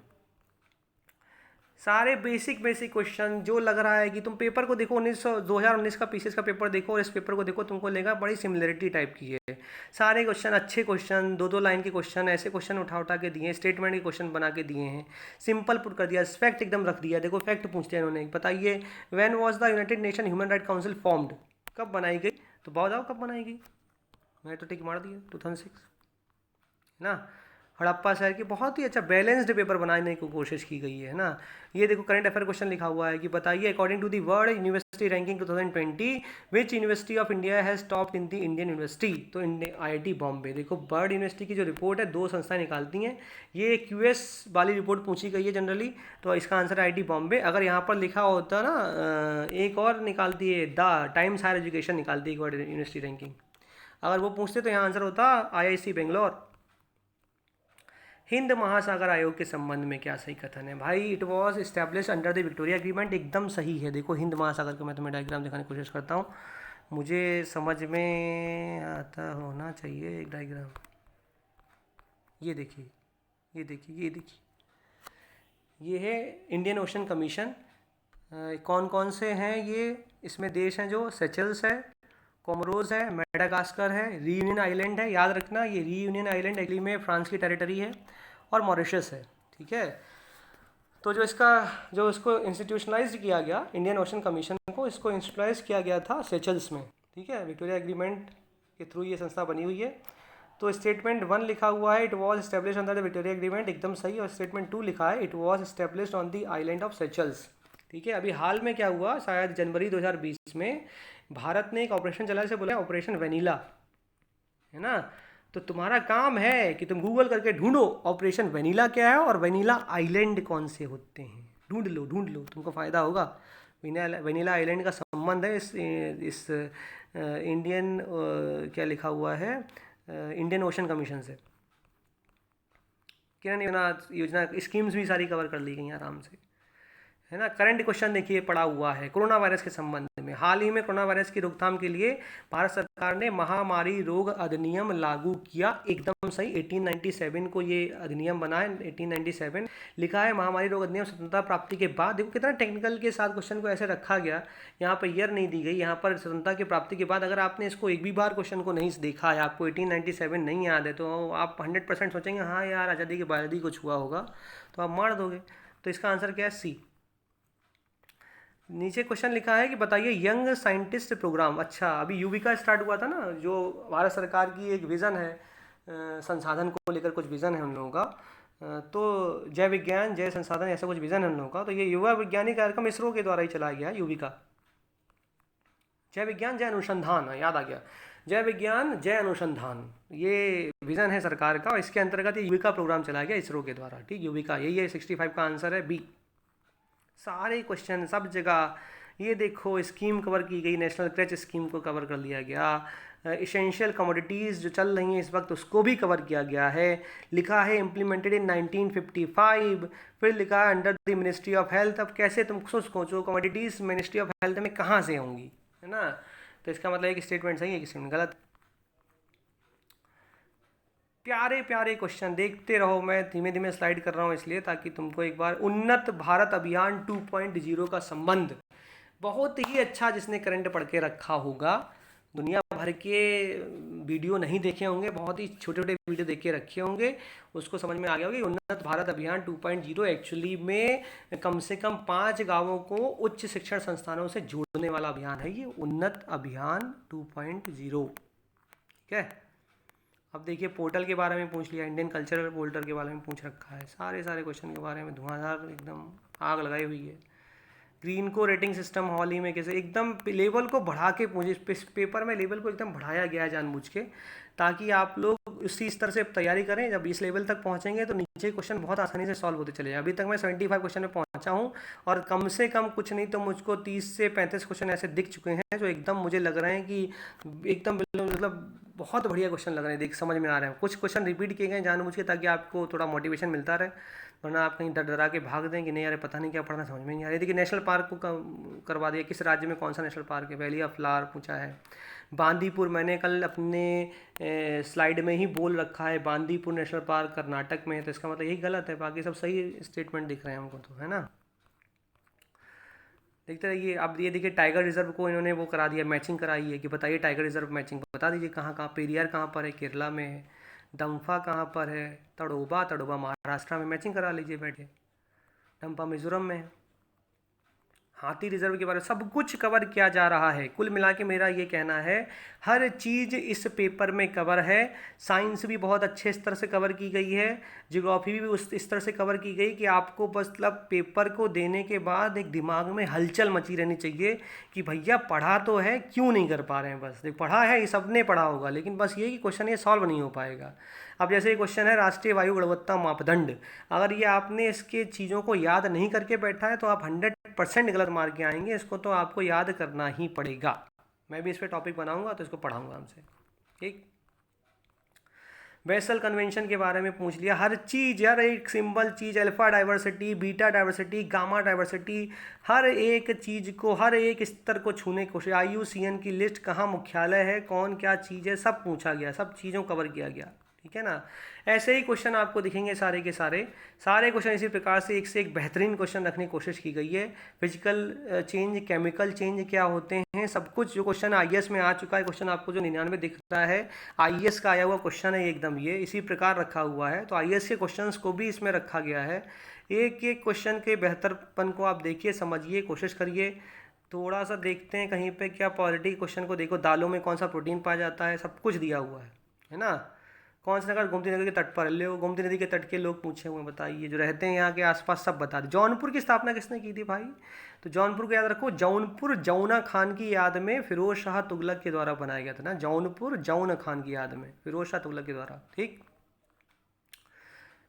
सारे बेसिक क्वेश्चन जो लग रहा है कि तुम पेपर को देखो, 2019 का पीसीएस का पेपर देखो और इस पेपर को देखो, तुमको लगेगा बड़ी सिमिलरिटी टाइप की है। सारे क्वेश्चन अच्छे क्वेश्चन, 2-2 लाइन के क्वेश्चन, ऐसे क्वेश्चन उठा के दिए हैं, स्टेटमेंट के क्वेश्चन बना के दिए हैं, सिंपल पुट कर दिया, फैक्ट एकदम रख दिया। देखो फैक्ट पूछते हैं इन्होंने, बताइए when was the United nation human right council formed, कब बनाई गई, तो बताओ कब बनाई गई। मैं तो टिक मार दिया 2006, है ना। हड़प्पा शहर की बहुत ही अच्छा बैलेंस्ड पेपर बनाने की कोशिश की गई है ना। ये देखो करंट अफेयर क्वेश्चन लिखा हुआ है कि बताइए according to the world university ranking 2020 which university of India has topped in the Indian university, तो IIT बॉम्बे। देखो वर्ल्ड यूनिवर्सिटी की जो रिपोर्ट है 2 संस्थाएं निकालती हैं, ये QS वाली रिपोर्ट पूछी गई है जनरली, तो इसका आंसर है IIT बॉम्बे। अगर यहाँ पर लिखा होता ना एक और निकालती है, द टाइम्स हायर एजुकेशन निकालती है वर्ल्ड यूनिवर्सिटी रैंकिंग, अगर वो पूछते तो यहाँ आंसर होता IIC बेंगलोर। हिंद महासागर आयोग के संबंध में क्या सही कथन है, भाई it was establish under the Victoria agreement, एकदम सही है। देखो हिंद महासागर का मैं तुम्हें डायग्राम दिखाने की कोशिश करता हूँ, मुझे समझ में आता होना चाहिए एक डायग्राम। ये देखिए, ये देखिए, ये देखिए, ये है इंडियन ओशन कमीशन। कौन कौन से हैं ये, इसमें देश हैं जो सेचल्स है, कोमोरोस है, मेडागास्कर है, रीयूनियन आइलैंड है, याद रखना ये रीयूनियन आइलैंड एक्चुअली में फ्रांस की टेरिटरी है, और मॉरिशस है। ठीक है, तो जो इसको इंस्टीट्यूशनलाइज किया गया इंडियन ओशन कमीशन को, इसको इंस्टीट्यूशनलाइज किया गया था सेचल्स में। ठीक है, विक्टोरिया एग्रीमेंट के थ्रू ये संस्था बनी हुई है। तो स्टेटमेंट 1 लिखा हुआ है it was establish under the Victoria agreement, एकदम सही, और स्टेटमेंट 2 लिखा है it was establish on the island of Seychelles. ठीक है, अभी हाल में क्या हुआ, शायद जनवरी 2020 में भारत ने एक ऑपरेशन चला, से बोला ऑपरेशन वेनिला, है ना। तो तुम्हारा काम है कि तुम गूगल करके ढूंढो ऑपरेशन वेनिला क्या है और वेनिला आइलैंड कौन से होते हैं, ढूंढ लो, तुमको फ़ायदा होगा। वेनिला आइलैंड का संबंध है इस इंडियन क्या लिखा हुआ है इंडियन ओशन कमीशन से। किरण योजना स्कीम्स भी सारी कवर कर ली गई आराम से, है ना। करंट क्वेश्चन देखिए पड़ा हुआ है कोरोना वायरस के संबंध में। हाल ही में कोरोना वायरस की रोकथाम के लिए भारत सरकार ने महामारी रोग अधिनियम लागू किया, एकदम सही। 1897 को ये अधिनियम बना है, 1897 लिखा है महामारी रोग अधिनियम स्वतंत्रता प्राप्ति के बाद। देखो कितना टेक्निकल के साथ क्वेश्चन को ऐसे रखा गया, यहाँ पर ईयर नहीं दी गई, यहाँ पर स्वतंत्रता की प्राप्ति के बाद। अगर आपने इसको एक भी बार क्वेश्चन को नहीं देखा है, आपको 1897 नहीं याद है, तो आप 100% सोचेंगे हाँ यार आज़ादी के बाद ही कुछ हुआ होगा, तो आप मार दोगे। तो इसका आंसर क्या है, सी। नीचे क्वेश्चन लिखा है कि बताइए यंग साइंटिस्ट प्रोग्राम, अच्छा अभी युविका स्टार्ट हुआ था ना, जो भारत सरकार की एक विज़न है, संसाधन को लेकर कुछ विज़न है उन लोगों का, तो जय विज्ञान जय संसाधन ऐसा कुछ विज़न है उन लोगों का। तो ये युवा वैज्ञानिक कार्यक्रम इसरो के द्वारा ही चलाया गया है, युविका, जय विज्ञान जय अनुसंधान, याद आ गया। जय विज्ञान जय अनुसंधान, ये विज़न है सरकार का, और इसके अंतर्गत ये युविका प्रोग्राम चलाया गया इसरो के द्वारा। ठीक, युविका यही है, 65 का आंसर है बी। सारे क्वेश्चन सब जगह, ये देखो स्कीम कवर की गई, नेशनल क्रच स्कीम को कवर कर लिया गया, इसेंशियल कमोडिटीज़ जो चल रही हैं इस वक्त उसको भी कवर किया गया है। लिखा है इम्प्लीमेंटेड इन 1955, फिर लिखा है under the ministry of health. अब कैसे तुम सोचो कमोडिटीज़ मिनिस्ट्री ऑफ हेल्थ में कहाँ से होंगी, है ना? तो इसका मतलब एक स्टेटमेंट सही है, एक स्टेटमेंट गलत। प्यारे प्यारे क्वेश्चन देखते रहो, मैं धीमे धीमे स्लाइड कर रहा हूँ इसलिए ताकि तुमको एक बार उन्नत भारत अभियान 2.0 का संबंध बहुत ही अच्छा, जिसने करंट पढ़ के रखा होगा, दुनिया भर के वीडियो नहीं देखे होंगे, बहुत ही छोटे छोटे वीडियो देख के रखे होंगे, उसको समझ में आ गया होगा कि उन्नत भारत अभियान 2.0 एक्चुअली में कम से कम 5 गांवों को उच्च शिक्षण संस्थानों से जोड़ने वाला अभियान है, ये उन्नत अभियान 2.0। ठीक है, अब देखिए पोर्टल के बारे में पूछ लिया, इंडियन कल्चरल पोर्टल के बारे में पूछ रखा है, सारे क्वेश्चन के बारे में धुआंधार एकदम आग लगाई हुई है। ग्रीन को रेटिंग सिस्टम हॉल ही में कैसे, एकदम लेवल को बढ़ा के पूछे, पेपर में लेवल को एकदम बढ़ाया गया है जानबूझ के, ताकि आप लोग उसी स्तर से तैयारी करें। जब इस लेवल तक पहुंचेंगे तो नीचे क्वेश्चन बहुत आसानी से सॉल्व होते चले जाए। अभी तक मैं 75 क्वेश्चन में पहुंचा हूं, और कम से कम कुछ नहीं तो मुझको 30 से 35 क्वेश्चन ऐसे दिख चुके हैं जो एकदम मुझे लग रहे हैं कि एकदम मतलब बहुत बढ़िया क्वेश्चन लग रहे हैं, देख समझ में आ रहे हैं। कुछ क्वेश्चन रिपीट किए गए जानबूझ के ताकि आपको थोड़ा मोटिवेशन मिलता रहे, वरना आप कहीं डर डरा के भाग दें कि नहीं यार पता नहीं क्या पढ़ना, समझ में नहीं आ रही। देखिए नेशनल पार्क को करवा दिया, किस राज्य में कौन सा नेशनल पार्क है, वैली ऑफ फ्लावर पूछा है। बांदीपुर मैंने कल अपने स्लाइड में ही बोल रखा है, बांदीपुर नेशनल पार्क कर्नाटक में है, तो इसका मतलब यही गलत है, बाकी सब सही स्टेटमेंट दिख रहे हैं हमको तो, है ना? देखते रहिए। अब ये देखिए टाइगर रिजर्व को इन्होंने वो करा दिया, मैचिंग कराई है कि बताइए टाइगर रिजर्व मैचिंग बता दीजिए कहाँ कहाँ, पेरियार कहाँ पर है, केरला में है, दम्फा कहाँ पर है, तड़ोबा महाराष्ट्र में, मैचिंग करा लीजिए बैठे, डम्पा मिजोरम में है। हाथी रिजर्व के बारे में सब कुछ कवर किया जा रहा है। कुल मिला के मेरा ये कहना है हर चीज़ इस पेपर में कवर है। साइंस भी बहुत अच्छे स्तर से कवर की गई है, ज्योग्राफी भी उस स्तर से कवर की गई कि आपको बस मतलब पेपर को देने के बाद एक दिमाग में हलचल मची रहनी चाहिए कि भैया पढ़ा तो है, क्यों नहीं कर पा रहे हैं। बस देख पढ़ा है, ये सबने पढ़ा होगा, लेकिन बस ये कि क्वेश्चन ये सॉल्व नहीं हो पाएगा। अब जैसे ये क्वेश्चन है राष्ट्रीय वायु गुणवत्ता मापदंड, अगर ये आपने इसके चीज़ों को याद नहीं करके बैठा है तो आप 100% गलत मार्क के आएंगे, इसको तो आपको याद करना ही पड़ेगा। मैं भी इस पर टॉपिक बनाऊंगा तो इसको पढ़ाऊंगा हमसे। ठीक, बेसल कन्वेंशन के बारे में पूछ लिया, हर चीज़, हर एक सिंबल चीज़, alpha diversity, beta diversity, gamma diversity, हर एक चीज़ को, हर एक स्तर को छूने की कोशिश। IUCN की लिस्ट, कहाँ मुख्यालय है, कौन क्या चीज़ है, सब पूछा गया, सब चीज़ों कवर किया गया। ठीक है ना? ऐसे ही क्वेश्चन आपको दिखेंगे सारे के सारे क्वेश्चन इसी प्रकार से एक बेहतरीन क्वेश्चन रखने की कोशिश की गई है। फिजिकल चेंज, केमिकल चेंज क्या होते हैं, सब कुछ जो क्वेश्चन IAS में आ चुका है, क्वेश्चन आपको जो 99 दिख रहा है IAS का आया हुआ क्वेश्चन है एकदम, ये इसी प्रकार रखा हुआ है। तो IAS के क्वेश्चन को भी इसमें रखा गया है। एक एक क्वेश्चन के बेहतरपन को आप देखिए, समझिए, कोशिश करिए। थोड़ा सा देखते हैं कहीं पे क्या पॉलिटी क्वेश्चन को देखो, दालों में कौन सा प्रोटीन पाया जाता है, सब कुछ दिया हुआ है ना? कौन सा नगर गोमती नदी के तट पर, ले गोमती नदी के तट के लोग पूछे हुए, बताइए जो रहते हैं यहाँ के आसपास, सब बता दें। जौनपुर की स्थापना किसने की थी भाई? तो जौनपुर को याद रखो, जौनपुर जौना खान की याद में फिरोज शाह तुगलक के द्वारा बनाया गया था ना, जौनपुर जौन खान की याद में फिरोज शाह तुगलक के द्वारा। ठीक,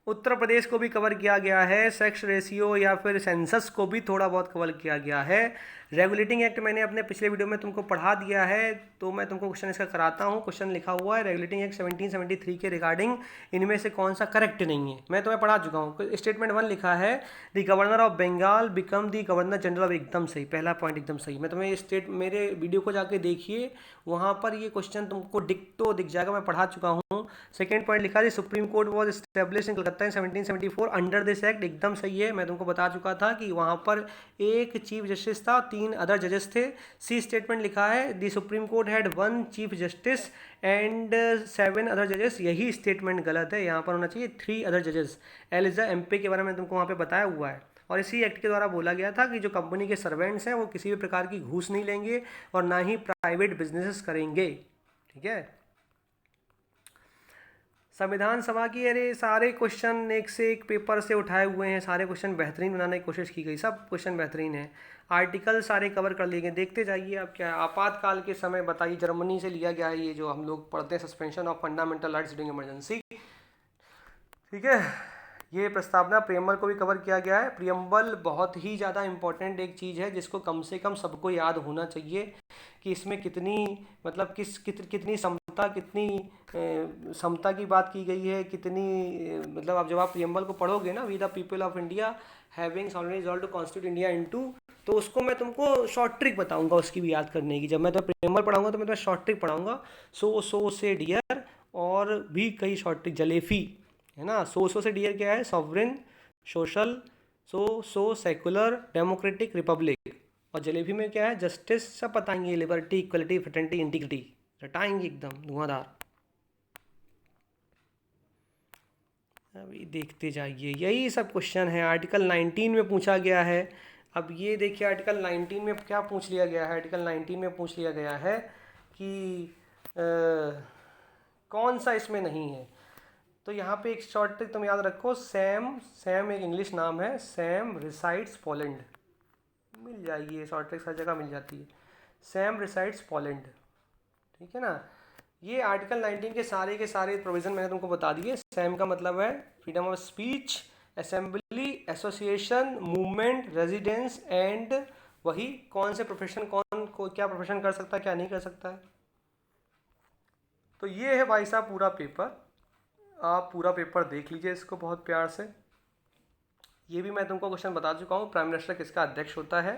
उत्तर प्रदेश को भी कवर किया गया है, सेक्स रेशियो या फिर सेंसस को भी थोड़ा बहुत कवर किया गया है। रेगुलेटिंग एक्ट मैंने अपने पिछले वीडियो में तुमको पढ़ा दिया है, तो मैं तुमको क्वेश्चन इसका कराता हूँ। क्वेश्चन लिखा हुआ है रेगुलेटिंग एक्ट 1773 के रिगार्डिंग इनमें से कौन सा करेक्ट नहीं है, मैं तुम्हें पढ़ा चुका हूँ। स्टेटमेंट 1 लिखा है the governor of Bengal become the governor general of, एकदम सही, पहला पॉइंट एकदम सही। मैं तुम्हें मेरे वीडियो को जाके देखिए, वहाँ पर ये क्वेश्चन तुमको दिख जाएगा, मैं पढ़ा चुका हूँ। सेकेंड पॉइंट लिखा है supreme court was establish in Calcutta in 1774 under this act, एकदम सही है। मैं तुमको बता चुका था कि वहाँ पर एक चीफ जस्टिस था, 3 अदर जजेस थे। सी स्टेटमेंट लिखा है the supreme court had 1 chief justice and 7 other जजेस, यही स्टेटमेंट गलत है, यहाँ पर होना चाहिए 3 अदर जजेस। एलिजा एमपे के बारे में तुमको वहाँ पे बताया हुआ है, और इसी एक्ट के द्वारा बोला गया था कि जो कंपनी के सर्वेंट्स हैं वो किसी भी प्रकार की घूस नहीं लेंगे और ना ही प्राइवेट बिजनेसेस करेंगे। ठीक है, संविधान सभा की, अरे सारे क्वेश्चन एक से एक पेपर से उठाए हुए हैं, सारे क्वेश्चन बेहतरीन बनाने की कोशिश की गई, सब क्वेश्चन बेहतरीन है। आर्टिकल सारे कवर कर लिए गए, देखते जाइए। आप क्या आपातकाल के समय बताइए, जर्मनी से लिया गया है ये जो हम लोग पढ़ते हैं, suspension of fundamental rights during emergency. ठीक है, ये प्रस्तावना प्रियम्बल को भी कवर किया गया है। प्रियम्बल बहुत ही ज़्यादा इंपॉर्टेंट एक चीज़ है जिसको कम से कम सबको याद होना चाहिए कि इसमें कितनी मतलब कितनी समता, कितनी समता की बात की गई है, कितनी मतलब आप जब आप प्रियम्बल को पढ़ोगे ना, we the people of India having solemnly resolved to constitute India into, तो उसको मैं तुमको शॉर्ट ट्रिक बताऊंगा उसकी भी याद करने की। जब मैं तो प्रियम्बल पढ़ाऊंगा तो मैं तो शॉर्ट ट्रिक पढ़ाऊंगा, सो से डियर, और भी कई शॉर्ट ट्रिक, जलेफी है ना। सो से डियर क्या है, सॉवरेन, सोशल, सो सेकुलर, डेमोक्रेटिक, रिपब्लिक, और जलेबी में क्या है, जस्टिस, सब बताएंगे, लिबर्टी, इक्वलिटी, फ्रेटर्निटी, इंटीग्रिटी, रटाएंगे एकदम धुआंधार। अभी देखते जाइए, यही सब क्वेश्चन है। आर्टिकल 19 में पूछा गया है। अब ये देखिए आर्टिकल 19 में क्या पूछ लिया गया है। आर्टिकल 19 में पूछ लिया गया है कि कौन सा इसमें नहीं है। तो यहाँ पे एक शॉर्ट ट्रिक तुम याद रखो, सैम एक इंग्लिश नाम है, सैम रिसाइड्स पोलैंड, मिल जाएगी ये शॉर्ट ट्रिक, हर जगह मिल जाती है। सैम रिसाइड्स पोलैंड, ठीक है ना। ये आर्टिकल 19 के सारे प्रोविज़न मैंने तुमको बता दिए। सैम का मतलब है freedom of speech, assembly, association, movement, residence, and वही कौन से प्रोफेशन, कौन को क्या प्रोफेशन कर सकता है, क्या नहीं कर सकता है। तो ये है भाई साहब पूरा पेपर। आप पूरा पेपर देख लीजिए इसको बहुत प्यार से। ये भी मैं तुमको क्वेश्चन बता चुका हूँ, प्राइम मिनिस्टर किसका अध्यक्ष होता है।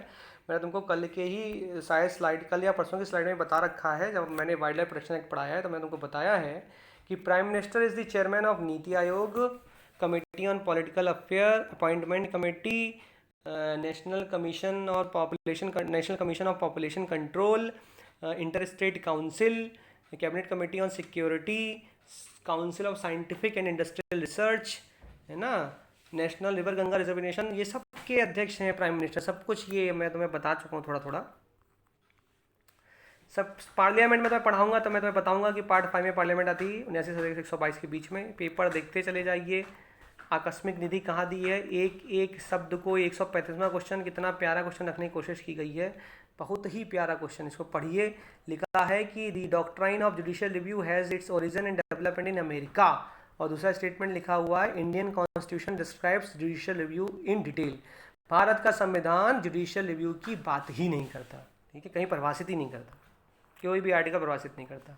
मैंने तुमको कल के ही शायद स्लाइड, कल या परसों की स्लाइड में बता रखा है, जब मैंने वाइल्ड लाइफ प्रोटेक्शन एक्ट पढ़ाया है तो मैंने तुमको बताया है कि prime minister is the chairman of NITI Aayog, committee on political affair, appointment committee, national commission और national commission of population control, inter state council, cabinet committee on security, council of scientific and industrial research, है ना, national river Ganga reservation, ये सब के अध्यक्ष हैं prime minister. सब कुछ ये मैं तुम्हें बता चुका हूँ थोड़ा थोड़ा। सब पार्लियामेंट में तुम्हें पढ़ाऊंगा तो मैं तुम्हें बताऊंगा कि पार्ट 5 में पार्लियामेंट आती है 79 से 122 के बीच में। पेपर देखते चले जाइए। आकस्मिक निधि कहाँ दी है, एक एक शब्द को 135वां क्वेश्चन, कितना प्यारा क्वेश्चन रखने की कोशिश की गई है, बहुत ही प्यारा क्वेश्चन, इसको पढ़िए। लिखा है कि the doctrine of judicial review has its origin and development in America, और दूसरा स्टेटमेंट लिखा हुआ है Indian constitution describes judicial review in detail. Bharat का संविधान जुडिशियल रिव्यू की बात ही नहीं करता, ठीक है, कहीं परिभाषित ही नहीं करता, कोई भी आर्टिकल परिभाषित नहीं करता।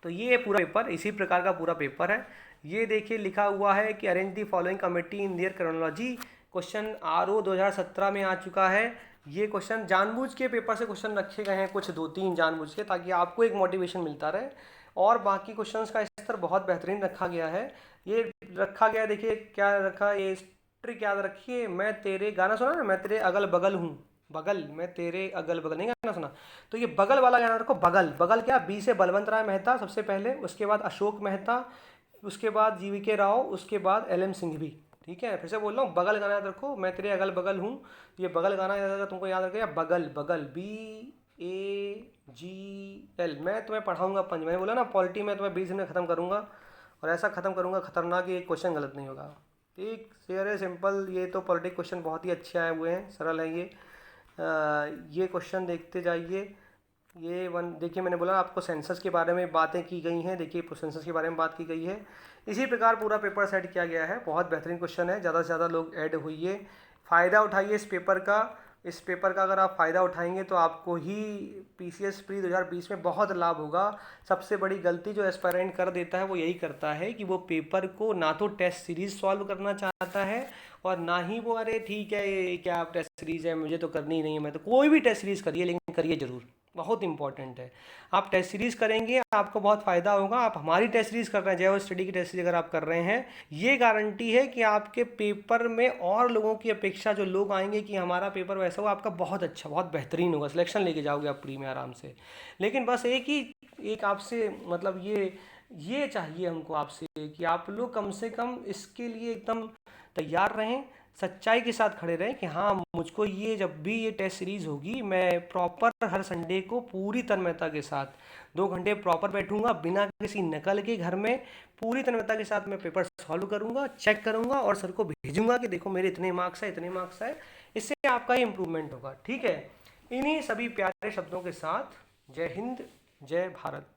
तो ये पूरा पेपर इसी प्रकार का पूरा पेपर है। ये देखिए लिखा हुआ है कि arrange the following committee in their chronology. Question RO 2017 में आ चुका है। ये क्वेश्चन जानबूझ के पेपर से क्वेश्चन रखे गए हैं, कुछ 2-3 जानबूझ के, ताकि आपको एक मोटिवेशन मिलता रहे, और बाकी क्वेश्चंस का स्तर बहुत बेहतरीन रखा गया है। ये रखा गया, देखिए क्या रखा, ये ट्रिक याद रखिए। मैं तेरे, गाना सुना ना, मैं तेरे अगल बगल हूँ, बगल, मैं तेरे अगल बगल, नहीं गाना सुना, तो ये बगल वाला गाना रखो। बगल, बगल क्या, बी से बलवंत राय मेहता सबसे पहले, उसके बाद अशोक मेहता, उसके बाद GVK राव, उसके बाद LM सिंघवी, ठीक है। फिर से बोल रहा हूँ, बगल गाना याद रखो, मैं तेरे अगल बगल हूँ, ये बगल गाना याद रखो, तुमको याद रखेगा, बगल, बगल, BAGL। मैं तुम्हें पढ़ाऊंगा पंच, मैंने बोला ना पॉलिटी में तुम्हें 20 दिन में ख़त्म करूँगा, और ऐसा ख़त्म करूँगा खतरनाक, एक क्वेश्चन गलत नहीं होगा, ठीक। शेयर है सिंपल। ये तो पॉलिटिक क्वेश्चन बहुत ही अच्छे आए हुए हैं, सरल है ये क्वेश्चन देखते जाइए। ये वन देखिए, मैंने बोला आपको सेंसस के बारे में बातें की गई हैं, देखिए सेंसस के बारे में बात की गई है। इसी प्रकार पूरा पेपर सेट किया गया है, बहुत बेहतरीन क्वेश्चन है, ज़्यादा से ज़्यादा लोग ऐड होइए, फ़ायदा उठाइए इस पेपर का। इस पेपर का अगर आप फ़ायदा उठाएंगे तो आपको ही PCS प्री 2020 में बहुत लाभ होगा। सबसे बड़ी गलती जो एस्पायरेंट कर देता है वो यही करता है कि वो पेपर को ना तो टेस्ट सीरीज़ सॉल्व करना चाहता है, और ना ही वो, अरे ठीक है ये क्या टेस्ट सीरीज़ है, मुझे तो करनी ही नहीं है, मैं तो, कोई भी टेस्ट सीरीज़ करिए लेकिन करिए ज़रूर, बहुत इंपॉर्टेंट है। आप टेस्ट सीरीज़ करेंगे आपको बहुत फ़ायदा होगा। आप हमारी टेस्ट सीरीज़ कर रहे हैं, जय स्टडी की टेस्ट सीरीज़ अगर आप कर रहे हैं, ये गारंटी है कि आपके पेपर में और लोगों की अपेक्षा जो लोग आएंगे कि हमारा पेपर वैसा हो, आपका बहुत अच्छा, बहुत बेहतरीन होगा, सिलेक्शन लेके जाओगे आप प्री में आराम से। लेकिन बस एक आपसे मतलब ये चाहिए हमको आपसे कि आप लोग कम से कम इसके लिए एकदम तैयार रहें, सच्चाई के साथ खड़े रहें कि हाँ मुझको ये जब भी ये टेस्ट सीरीज़ होगी मैं प्रॉपर हर संडे को पूरी तन्मयता के साथ 2 घंटे प्रॉपर बैठूंगा बिना किसी नकल के घर में, पूरी तन्मयता के साथ मैं पेपर सॉल्व करूंगा, चेक करूंगा और सर को भेजूंगा कि देखो मेरे इतने मार्क्स है, इतने मार्क्स है। इससे आपका ही इम्प्रूवमेंट होगा। ठीक है, इन्हीं सभी प्यारे शब्दों के साथ जय हिंद, जय भारत।